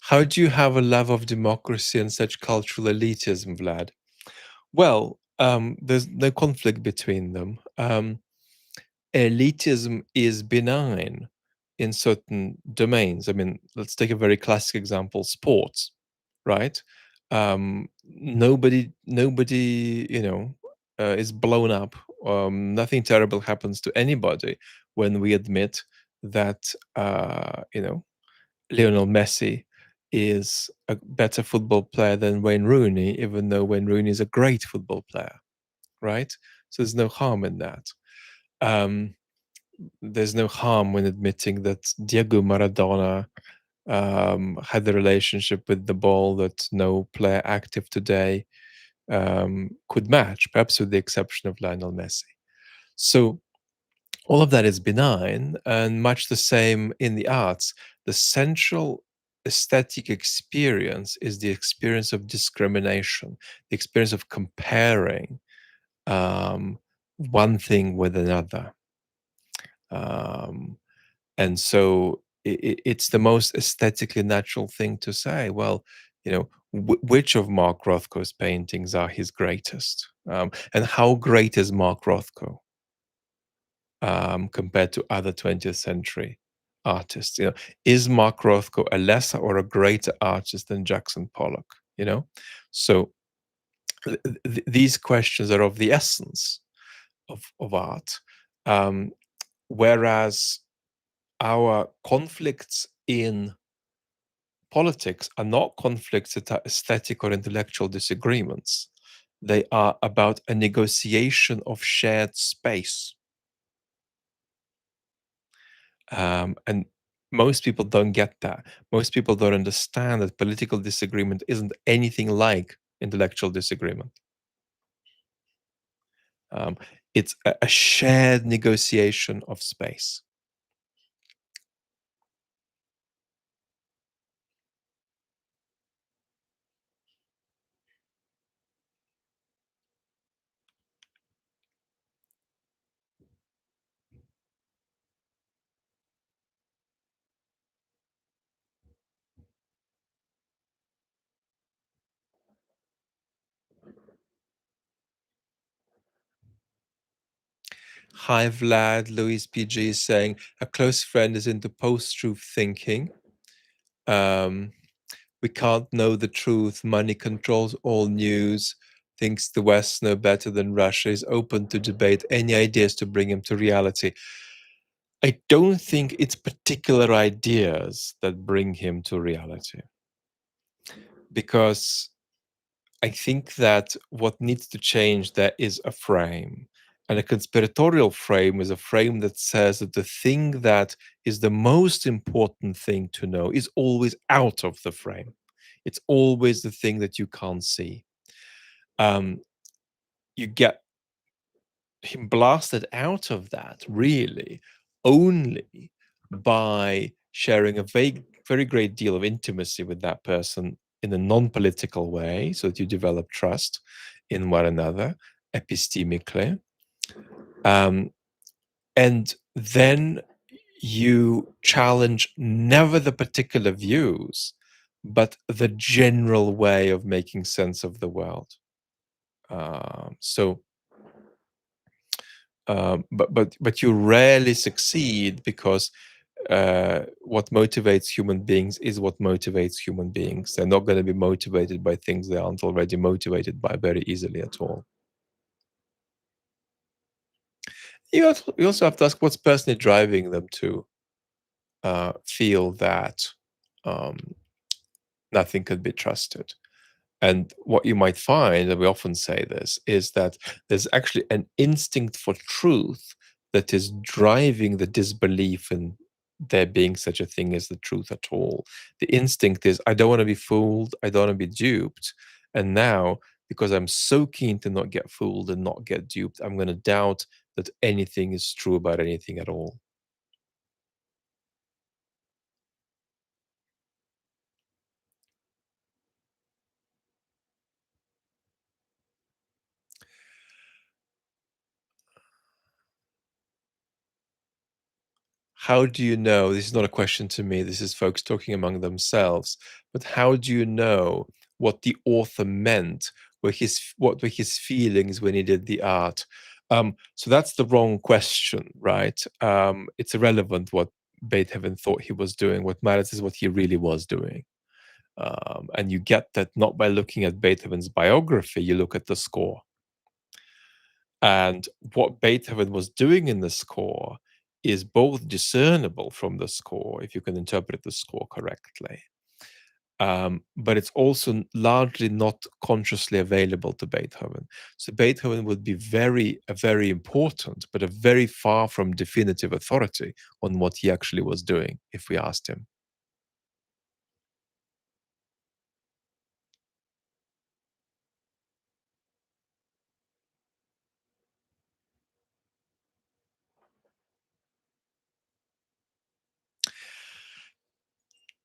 How do you have a love of democracy and such cultural elitism, Vlad? Well, there's no conflict between them. Elitism is benign in certain domains. I mean, let's take a very classic example: sports, right? Nobody, is blown up. Nothing terrible happens to anybody when we admit that, Lionel Messi is a better football player than Wayne Rooney, even though Wayne Rooney is a great football player, right? So there's no harm in that. Um, there's no harm when admitting that Diego Maradona had a relationship with the ball that no player active today could match, perhaps with the exception of Lionel Messi. So all of that is benign, and much the same in the arts. The central aesthetic experience is the experience of discrimination, the experience of comparing um, one thing with another. Um, and so it's the most aesthetically natural thing to say. Well, which of Mark Rothko's paintings are his greatest? And how great is Mark Rothko compared to other 20th century artists? Is Mark Rothko a lesser or a greater artist than Jackson Pollock? So these questions are of the essence of art. Um, whereas our conflicts in politics are not conflicts that are aesthetic or intellectual disagreements. They are about a negotiation of shared space. And most people don't get that. Most people don't understand that political disagreement isn't anything like intellectual disagreement. Um, it's a shared negotiation of space. Hi, Vlad. Louis PG is saying a close friend is into post-truth thinking. We can't know the truth. Money controls all news. Thinks the West know better than Russia. Is open to debate any ideas to bring him to reality. I don't think it's particular ideas that bring him to reality, because I think that what needs to change there is a frame. And a conspiratorial frame is a frame that says that the thing that is the most important thing to know is always out of the frame. It's always the thing that you can't see. You get him blasted out of that, really, only by sharing a very great deal of intimacy with that person in a non-political way, so that you develop trust in one another epistemically. And then you challenge never the particular views, but the general way of making sense of the world. But you rarely succeed, because what motivates human beings is what motivates human beings. They're not going to be motivated by things they aren't already motivated by very easily at all. You also have to ask what's personally driving them to feel that um, nothing can be trusted. And what you might find, and we often say this, is that there's actually an instinct for truth that is driving the disbelief in there being such a thing as the truth at all. The instinct is, I don't want to be fooled, I don't want to be duped. And now, because I'm so keen to not get fooled and not get duped, I'm going to doubt that anything is true about anything at all. How do you know? This is not a question to me, this is folks talking among themselves. But how do you know what the author meant, what were his feelings when he did the art? So that's the wrong question, right? It's irrelevant what Beethoven thought he was doing. What matters is what he really was doing. And you get that not by looking at Beethoven's biography, you look at the score. And what Beethoven was doing in the score is both discernible from the score, if you can interpret the score correctly, but it's also largely not consciously available to Beethoven. So Beethoven would be very important, but a very far from definitive authority on what he actually was doing if we asked him.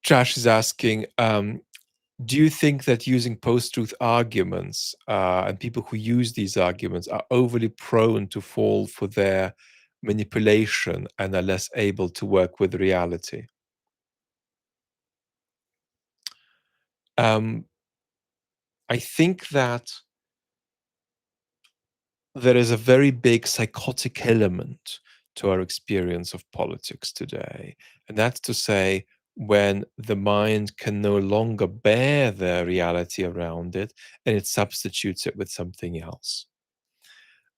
Josh is asking, do you think that using post-truth arguments and people who use these arguments are overly prone to fall for their manipulation and are less able to work with reality? Um, I think that there is a very big psychotic element to our experience of politics today. And that's to say, when the mind can no longer bear the reality around it and it substitutes it with something else.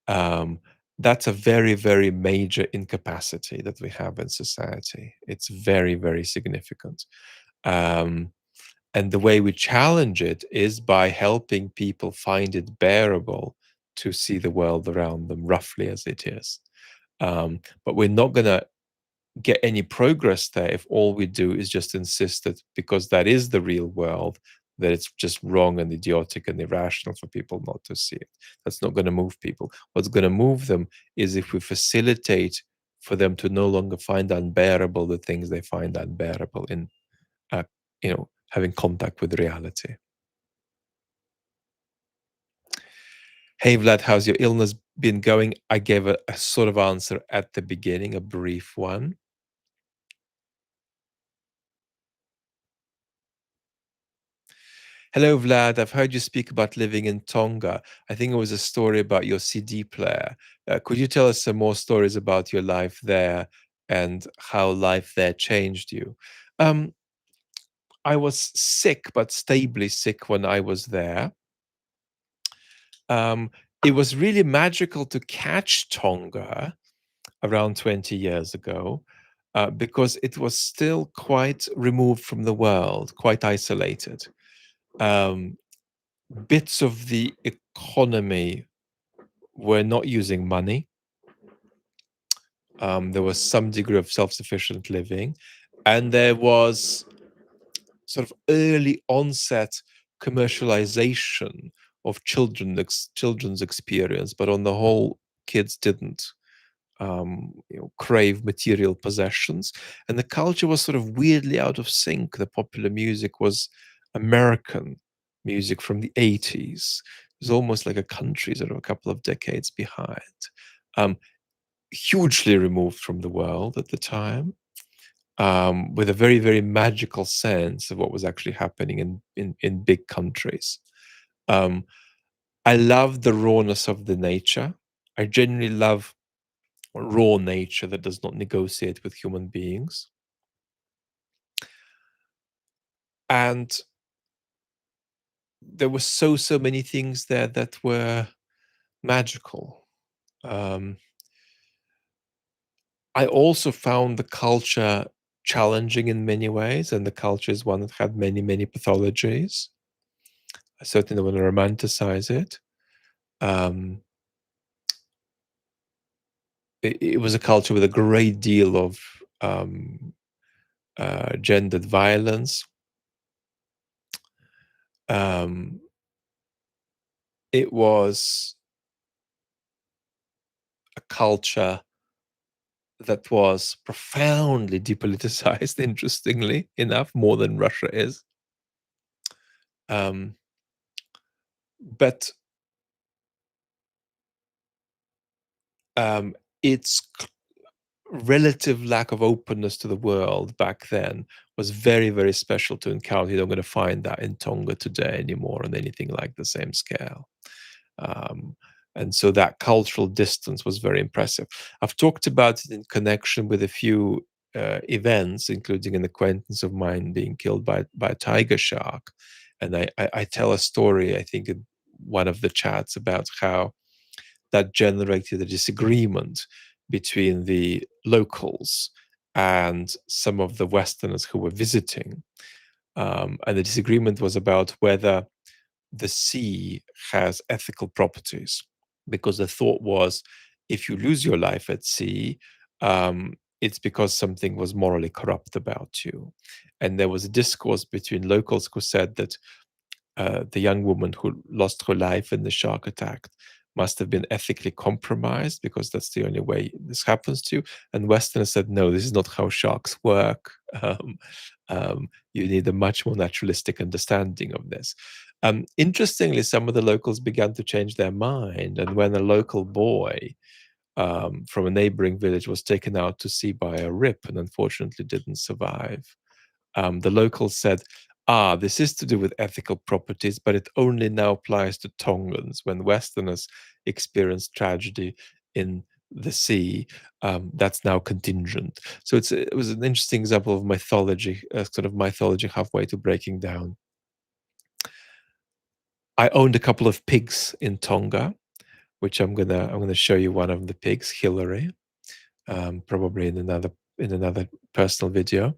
Um, that's a very major incapacity that we have in society. It's very significant. Um, and the way we challenge it is by helping people find it bearable to see the world around them roughly as it is. But we're not going to get any progress there if all we do is just insist that because that is the real world, that it's just wrong and idiotic and irrational for people not to see it. That's not going to move people. What's going to move them is if we facilitate for them to no longer find unbearable the things they find unbearable in, uh, having contact with reality. Hey Vlad, how's your illness been going? I gave a sort of answer at the beginning, a brief one. Hello, Vlad. I've heard you speak about living in Tonga. I think it was a story about your CD player. Could you tell us some more stories about your life there and how life there changed you? Um, I was sick, but stably sick when I was there. Um, it was really magical to catch Tonga around 20 years ago because it was still quite removed from the world, quite isolated. Um, Bits of the economy were not using money. There was some degree of self-sufficient living, and there was sort of early onset commercialization of children's experience, but on the whole, kids didn't crave material possessions, and the culture was sort of weirdly out of sync. The popular music was American music from the 80s. It was almost like a country sort of a couple of decades behind. Um, Hugely removed from the world at the time, with a very magical sense of what was actually happening in big countries. Um, I love the rawness of the nature. I genuinely love raw nature that does not negotiate with human beings. And there were so many things there that were magical. Um, I also found the culture challenging in many ways, and the culture is one that had many pathologies. I certainly don't want to romanticize it. Um, it was a culture with a great deal of gendered violence. Um, it was a culture that was profoundly depoliticized, interestingly enough, more than Russia is. Um, but its relative lack of openness to the world back then was very special to encounter. You're not going to find that in Tonga today anymore on anything like the same scale. Um, and so that cultural distance was very impressive. I've talked about it in connection with a few events, including an acquaintance of mine being killed by a tiger shark. And I tell a story, I think, in one of the chats about how that generated a disagreement between the locals and some of the Westerners who were visiting. And the disagreement was about whether the sea has ethical properties, because the thought was, if you lose your life at sea, it's because something was morally corrupt about you. And there was a discourse between locals who said that the young woman who lost her life in the shark attack must have been ethically compromised, because that's the only way this happens to you. And Westerners said, no, this is not how sharks work. You need a much more naturalistic understanding of this. Interestingly, some of the locals began to change their mind. And when a local boy from a neighboring village was taken out to sea by a rip and unfortunately didn't survive, the locals said, this is to do with ethical properties, but it only now applies to Tongans. When Westerners experience tragedy in the sea, that's now contingent. So it was an interesting example of mythology, sort of mythology halfway to breaking down. I owned a couple of pigs in Tonga, which I'm gonna show you one of the pigs, Hillary, probably in another personal video.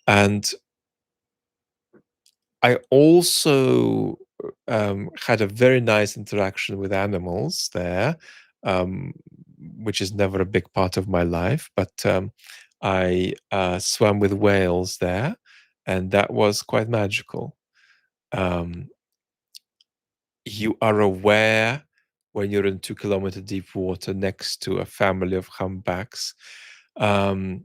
And I also had a very nice interaction with animals there, um, which is never a big part of my life. But I swam with whales there, and that was quite magical. Um, you are aware when you're in 2 kilometer deep water next to a family of humpbacks, um,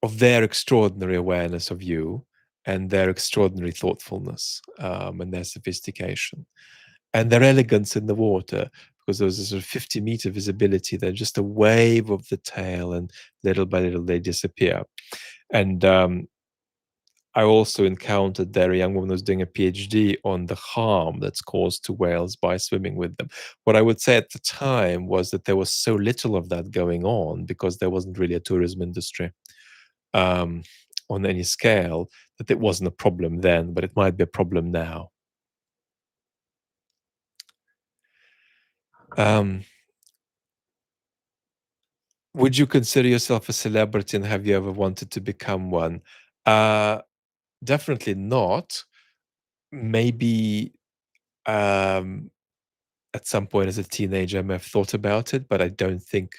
of their extraordinary awareness of you and their extraordinary thoughtfulness, and their sophistication and their elegance in the water, because there was a sort of 50-meter visibility. They're just a wave of the tail, and little by little they disappear. And I also encountered there a young woman who was doing a PhD on the harm that's caused to whales by swimming with them. What I would say at the time was that there was so little of that going on, because there wasn't really a tourism industry um, on any scale, that it wasn't a problem then, but it might be a problem now. Um, would you consider yourself a celebrity, and have you ever wanted to become one? Uh, Definitely not. Maybe um, at some point as a teenager, I may have thought about it, but I don't think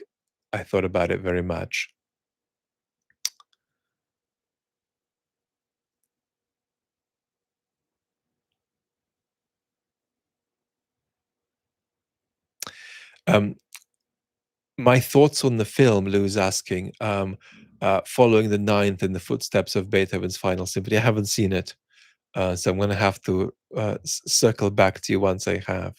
I thought about it very much. Um, my thoughts on the film, Lou's asking, following the ninth in the footsteps of Beethoven's Final Symphony. I haven't seen it, so I'm going to have to circle back to you once I have.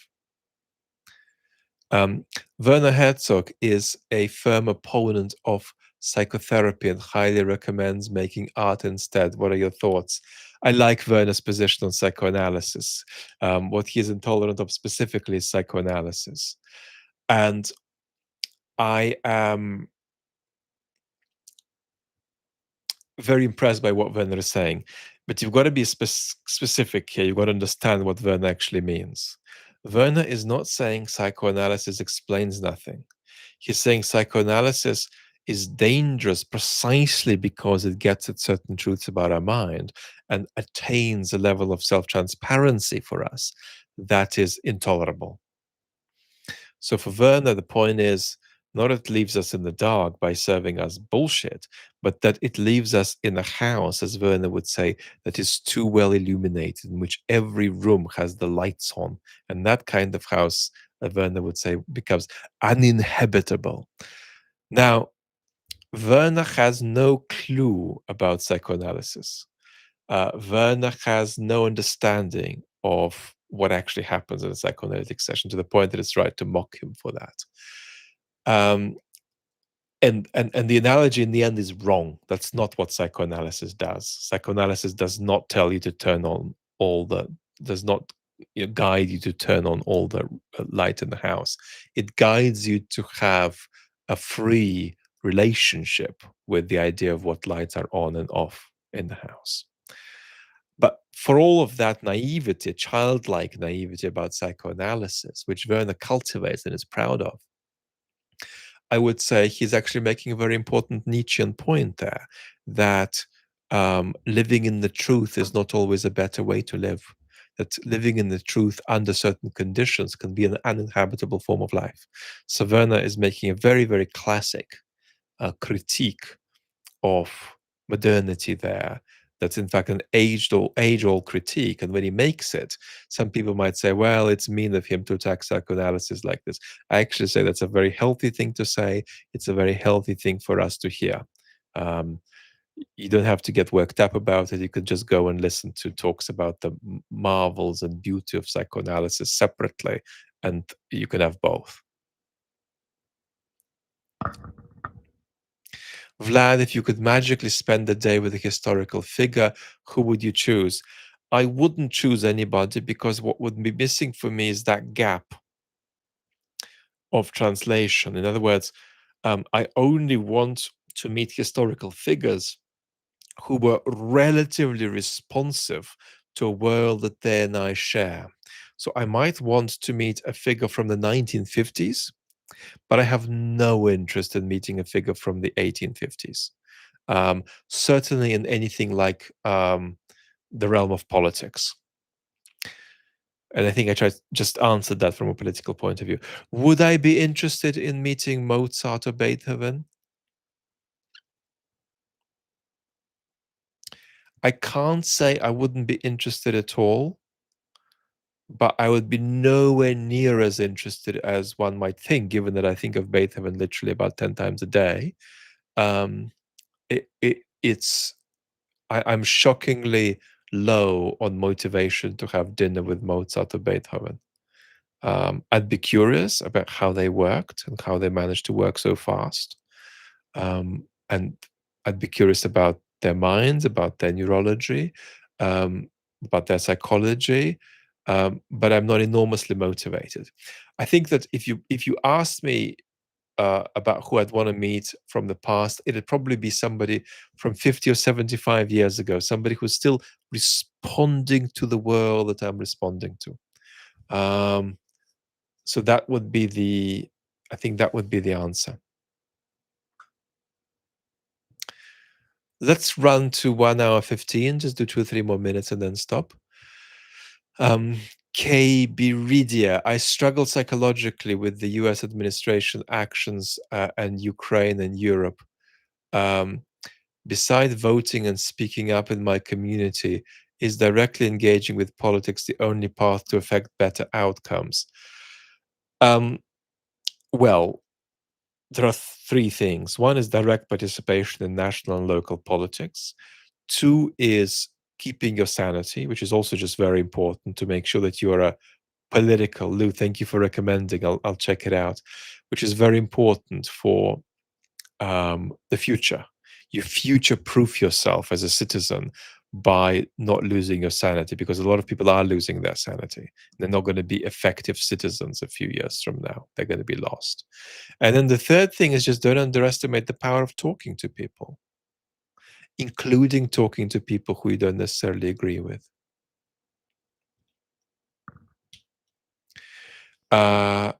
Werner Herzog is a firm opponent of psychotherapy and highly recommends making art instead. What are your thoughts? I like Werner's position on psychoanalysis. What he is intolerant of specifically is psychoanalysis. And I am very impressed by what Werner is saying. But you've got to be specific here. You've got to understand what Werner actually means. Werner is not saying psychoanalysis explains nothing. He's saying psychoanalysis is dangerous precisely because it gets at certain truths about our mind and attains a level of self transparency for us that is intolerable. So for Werner, the point is not that it leaves us in the dark by serving us bullshit, but that it leaves us in a house, as Werner would say, that is too well illuminated, in which every room has the lights on. And that kind of house, Werner would say, becomes uninhabitable. Now, Werner has no clue about psychoanalysis. Werner has no understanding of what actually happens in a psychoanalytic session, to the point that it's right to mock him for that. Um, and the analogy in the end is wrong. That's not what psychoanalysis does. Psychoanalysis does not tell you to turn on all the does not guide you to turn on all the light in the house. It guides you to have a free relationship with the idea of what lights are on and off in the house. But for all of that naivety, childlike naivety about psychoanalysis, which Werner cultivates and is proud of, I would say he's actually making a very important Nietzschean point there, that living in the truth is not always a better way to live. That living in the truth under certain conditions can be an uninhabitable form of life. So Werner is making a very, very classic critique of modernity there. That's in fact an age-old critique. And when he makes it, some people might say, well, it's mean of him to attack psychoanalysis like this. I actually say that's a very healthy thing to say. It's a very healthy thing for us to hear. Um, you don't have to get worked up about it. You could just go and listen to talks about the marvels and beauty of psychoanalysis separately, and you can have both. Vlad, if you could magically spend a day with a historical figure, who would you choose? I wouldn't choose anybody because what would be missing for me is that gap of translation. In other words, I only want to meet historical figures who were relatively responsive to a world that they and I share. So I might want to meet a figure from the 1950s, but I have no interest in meeting a figure from the 1850s. Certainly in anything like the realm of politics. And I think I tried just answered that from a political point of view. Would I be interested in meeting Mozart or Beethoven? I can't say I wouldn't be interested at all, but I would be nowhere near as interested as one might think, given that I think of Beethoven literally about 10 times a day. Um, it's I'm shockingly low on motivation to have dinner with Mozart or Beethoven. I'd be curious about how they worked and how they managed to work so fast. And I'd be curious about their minds, about their neurology, um, about their psychology. But I'm not enormously motivated. I think that if you asked me about who I'd want to meet from the past, it'd probably be somebody from 50 or 75 years ago, somebody who's still responding to the world that I'm responding to. So that would be I think that would be the answer. Let's run to 1 hour 15, just do 2 or 3 more minutes and then stop. Um, K. Biridia, I struggle psychologically with the US administration actions and Ukraine and Europe. Um, Besides voting and speaking up in my community, is directly engaging with politics the only path to affect better outcomes? Um, well, there are three things. One is direct participation in national and local politics. Two is keeping your sanity, which is also just very important to make sure that you are a political. Lou, thank you for recommending. I'll check it out, which is very important for the future. You future proof yourself as a citizen by not losing your sanity, because a lot of people are losing their sanity. They're not going to be effective citizens a few years from now. They're going to be lost. And then the third thing is just don't underestimate the power of talking to people, including talking to people who you don't necessarily agree with. Uh,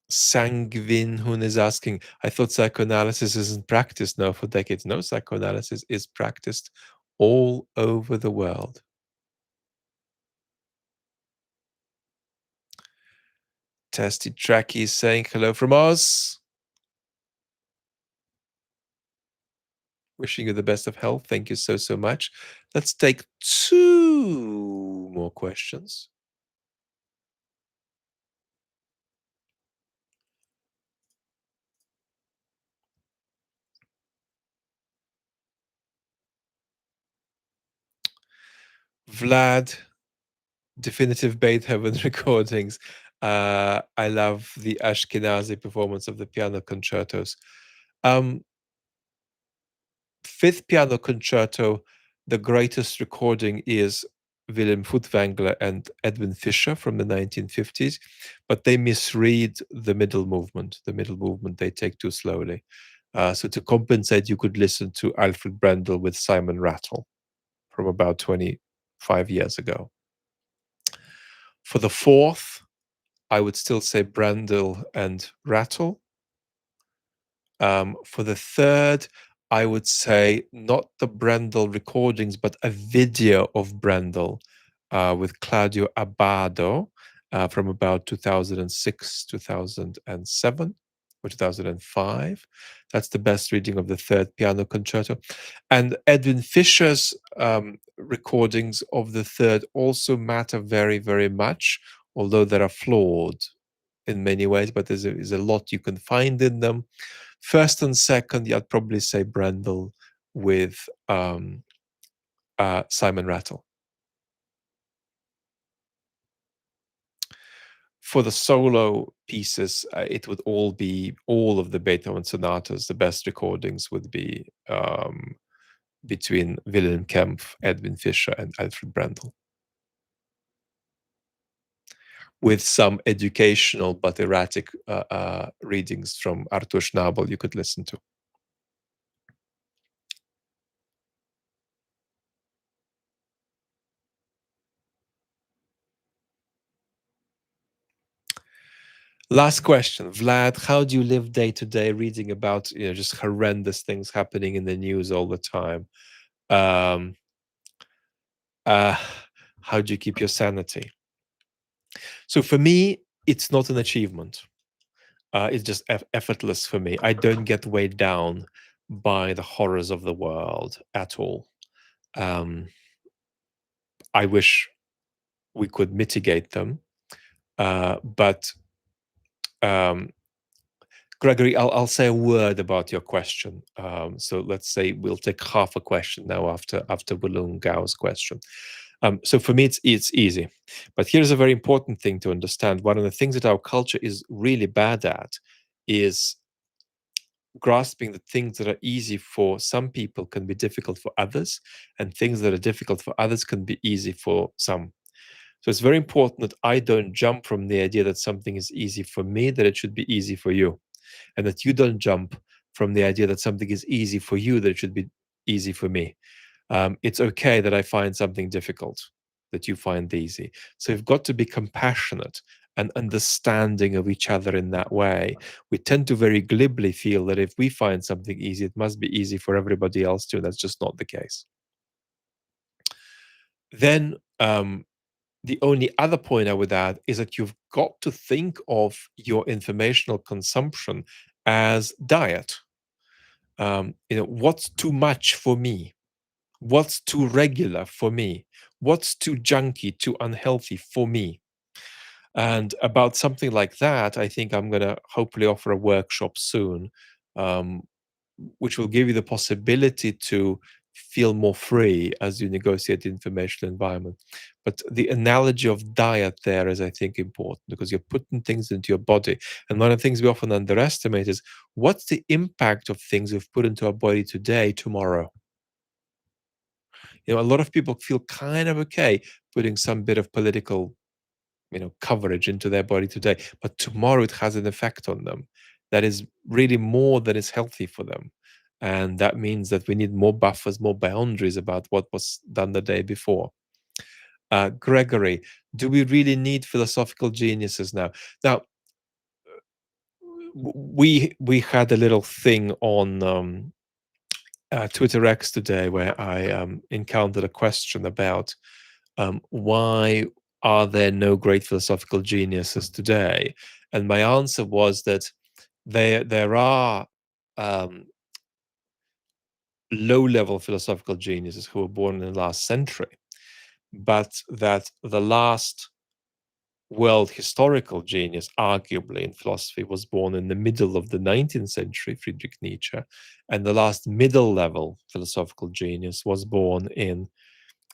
Sanguine Hun is asking, I thought psychoanalysis isn't practiced now for decades. No, psychoanalysis is practiced all over the world. Testy Tracky is saying hello from Oz. Wishing you the best of health. Thank you so, so much. Let's take 2 more questions. Vlad, definitive Beethoven recordings. I love the Ashkenazi performance of the piano concertos. Fifth piano concerto, the greatest recording is Wilhelm Furtwängler and Edwin Fischer from the 1950s, but they misread the middle movement. The middle movement they take too slowly. So to compensate, you could listen to Alfred Brendel with Simon Rattle from about 25 years ago. For the fourth, I would still say Brendel and Rattle. For the third, I would say not the Brendel recordings, but a video of Brendel with Claudio Abbado from about 2006, 2007, or 2005. That's the best reading of the third piano concerto. And Edwin Fischer's recordings of the third also matter very, very much, although they are flawed in many ways, but there's a lot you can find in them. First and second, I'd probably say Brendel with Simon Rattle. For the solo pieces, it would all be all of the Beethoven sonatas. The best recordings would be between Wilhelm Kempff, Edwin Fischer, and Alfred Brendel, with some educational but erratic readings from Arthur Schnabel you could listen to. Last question, Vlad. How do you live day to day, reading about just horrendous things happening in the news all the time? Um, uh, how do you keep your sanity? So for me, it's not an achievement. It's just effortless for me. I don't get weighed down by the horrors of the world at all. Um, I wish we could mitigate them, but um, Gregory, I'll say a word about your question. So let's say we'll take half a question now after Walloon Gao's question. So for me, it's easy, but here's a very important thing to understand. One of the things that our culture is really bad at is grasping that things that are easy for some people can be difficult for others, and things that are difficult for others can be easy for some. So it's very important that I don't jump from the idea that something is easy for me, that it should be easy for you, and that you don't jump from the idea that something is easy for you, that it should be easy for me. It's okay that I find something difficult, that you find easy. So we've got to be compassionate and understanding of each other in that way. We tend to very glibly feel that if we find something easy, it must be easy for everybody else too. That's just not the case. Then the only other point I would add is that you've got to think of your informational consumption as diet. What's too much for me? What's too regular for me? What's too junky, too unhealthy for me? And about something like that, I think I'm going to hopefully offer a workshop soon, um, which will give you the possibility to feel more free as you negotiate the informational environment. But the analogy of diet there is, I think, important, because you're putting things into your body. And one of the things we often underestimate is what's the impact of things we've put into our body today, tomorrow? A lot of people feel kind of okay putting some bit of political coverage into their body today, but tomorrow it has an effect on them that is really more than is healthy for them. And that means that we need more buffers, more boundaries about what was done the day before. Gregory, do we really need philosophical geniuses now? Now, we had a little thing on Twitter X today where I encountered a question about why are there no great philosophical geniuses today? And my answer was that there are low-level philosophical geniuses who were born in the last century, but that the last world historical genius, arguably in philosophy, was born in the middle of the 19th century, Friedrich Nietzsche, and the last middle-level philosophical genius was born in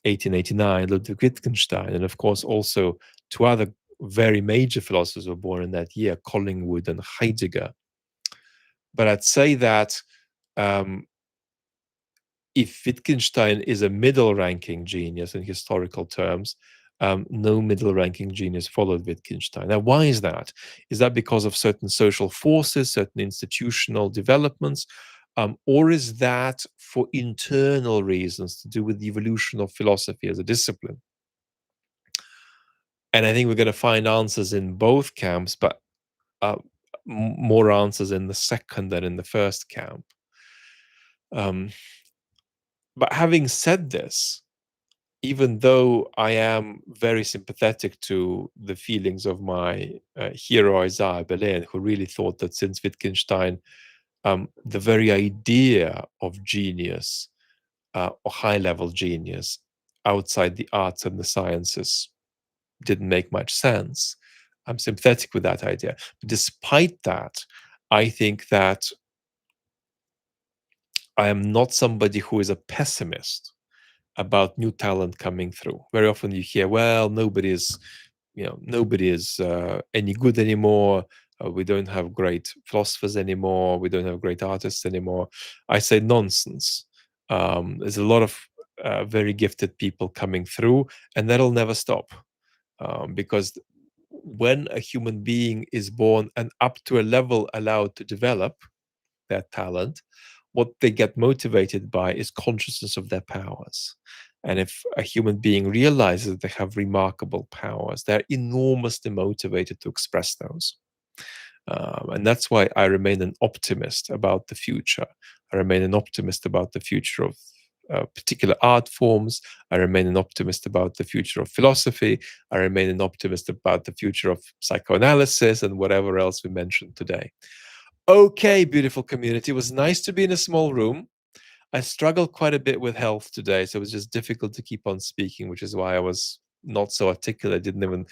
1889, Ludwig Wittgenstein, and of course also two other very major philosophers were born in that year, Collingwood and Heidegger. But I'd say that if Wittgenstein is a middle-ranking genius in historical terms, no middle-ranking genius followed Wittgenstein. Now, why is that? Is that because of certain social forces, certain institutional developments, or is that for internal reasons to do with the evolution of philosophy as a discipline? And I think we're going to find answers in both camps, but more answers in the second than in the first camp. Um, but having said this, even though I am very sympathetic to the feelings of my hero Isaiah Berlin, who really thought that since Wittgenstein, the very idea of genius or high-level genius outside the arts and the sciences didn't make much sense. I'm sympathetic with that idea. But despite that, I think that I am not somebody who is a pessimist about new talent coming through. Very often you hear, well, nobody is any good anymore. We don't have great philosophers anymore. We don't have great artists anymore. I say nonsense. There's a lot of very gifted people coming through, and that'll never stop. Because when a human being is born and up to a level allowed to develop their talent, what they get motivated by is consciousness of their powers. And if a human being realizes they have remarkable powers, they're enormously motivated to express those. And that's why I remain an optimist about the future. I remain an optimist about the future of particular art forms. I remain an optimist about the future of philosophy. I remain an optimist about the future of psychoanalysis and whatever else we mentioned today. Okay, beautiful community. It was nice to be in a small room. I struggled quite a bit with health today, so it was just difficult to keep on speaking, which is why I was not so articulate. Couldn't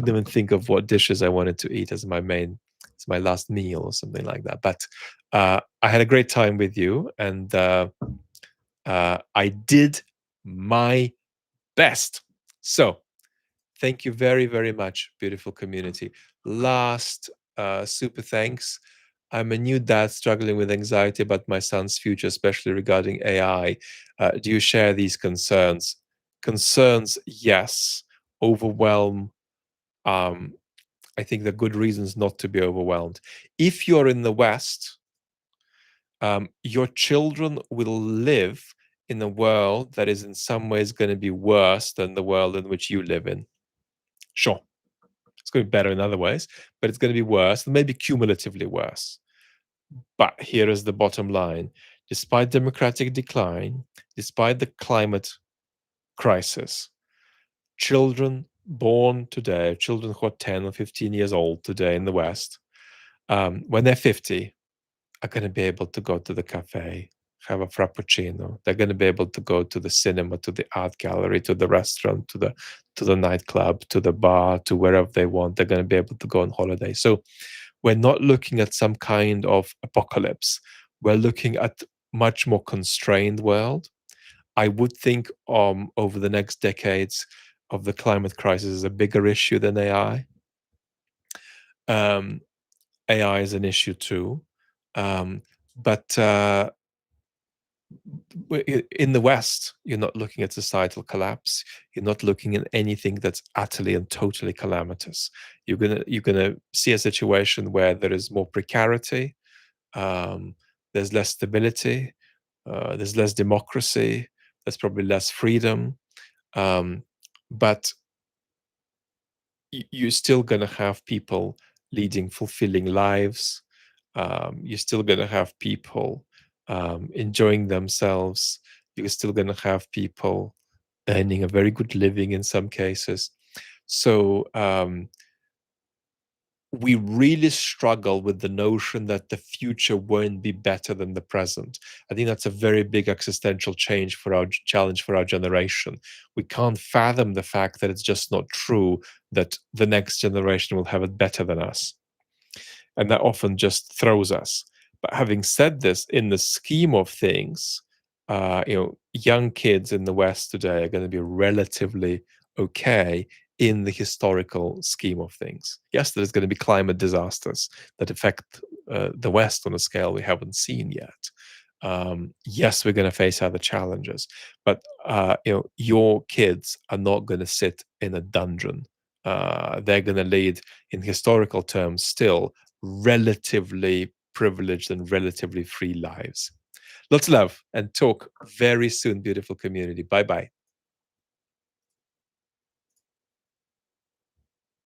even think of what dishes I wanted to eat as my last meal or something like that. But I had a great time with you, and I did my best. So thank you very, very much, beautiful community. Last super thanks. I'm a new dad struggling with anxiety about my son's future, especially regarding AI. Do you share these concerns? Concerns, yes. Overwhelm. I think there are good reasons not to be overwhelmed. If you're in the West, your children will live in a world that is in some ways going to be worse than the world in which you live in. Sure, it's going to be better in other ways, but it's going to be worse, maybe cumulatively worse. But here is the bottom line. Despite democratic decline, despite the climate crisis, children born today, children who are 10 or 15 years old today in the West, when they're 50, are going to be able to go to the cafe, have a frappuccino. They're going to be able to go to the cinema, to the art gallery, to the restaurant, to the nightclub, to the bar, to wherever they want. They're going to be able to go on holiday. So we're not looking at some kind of apocalypse. We're looking at much more constrained world. I would think over the next decades of the climate crisis is a bigger issue than AI. AI is an issue too. But in the West, you're not looking at societal collapse. You're not looking at anything that's utterly and totally calamitous. You're gonna see a situation where there is more precarity, there's less stability, there's less democracy, there's probably less freedom, but you're still gonna have people leading fulfilling lives. You're still gonna have people enjoying themselves. You're still going to have people earning a very good living in some cases. So we really struggle with the notion that the future won't be better than the present. I think that's a very big existential challenge for our generation. We can't fathom the fact that it's just not true that the next generation will have it better than us. And that often just throws us. But having said this, in the scheme of things, young kids in the West today are going to be relatively okay in the historical scheme of things. Yes, there's going to be climate disasters that affect the West on a scale we haven't seen yet. Yes, we're going to face other challenges, but your kids are not going to sit in a dungeon. They're going to lead, in historical terms, still relatively privileged and relatively free lives. Lots of love and talk very soon, beautiful community. Bye bye.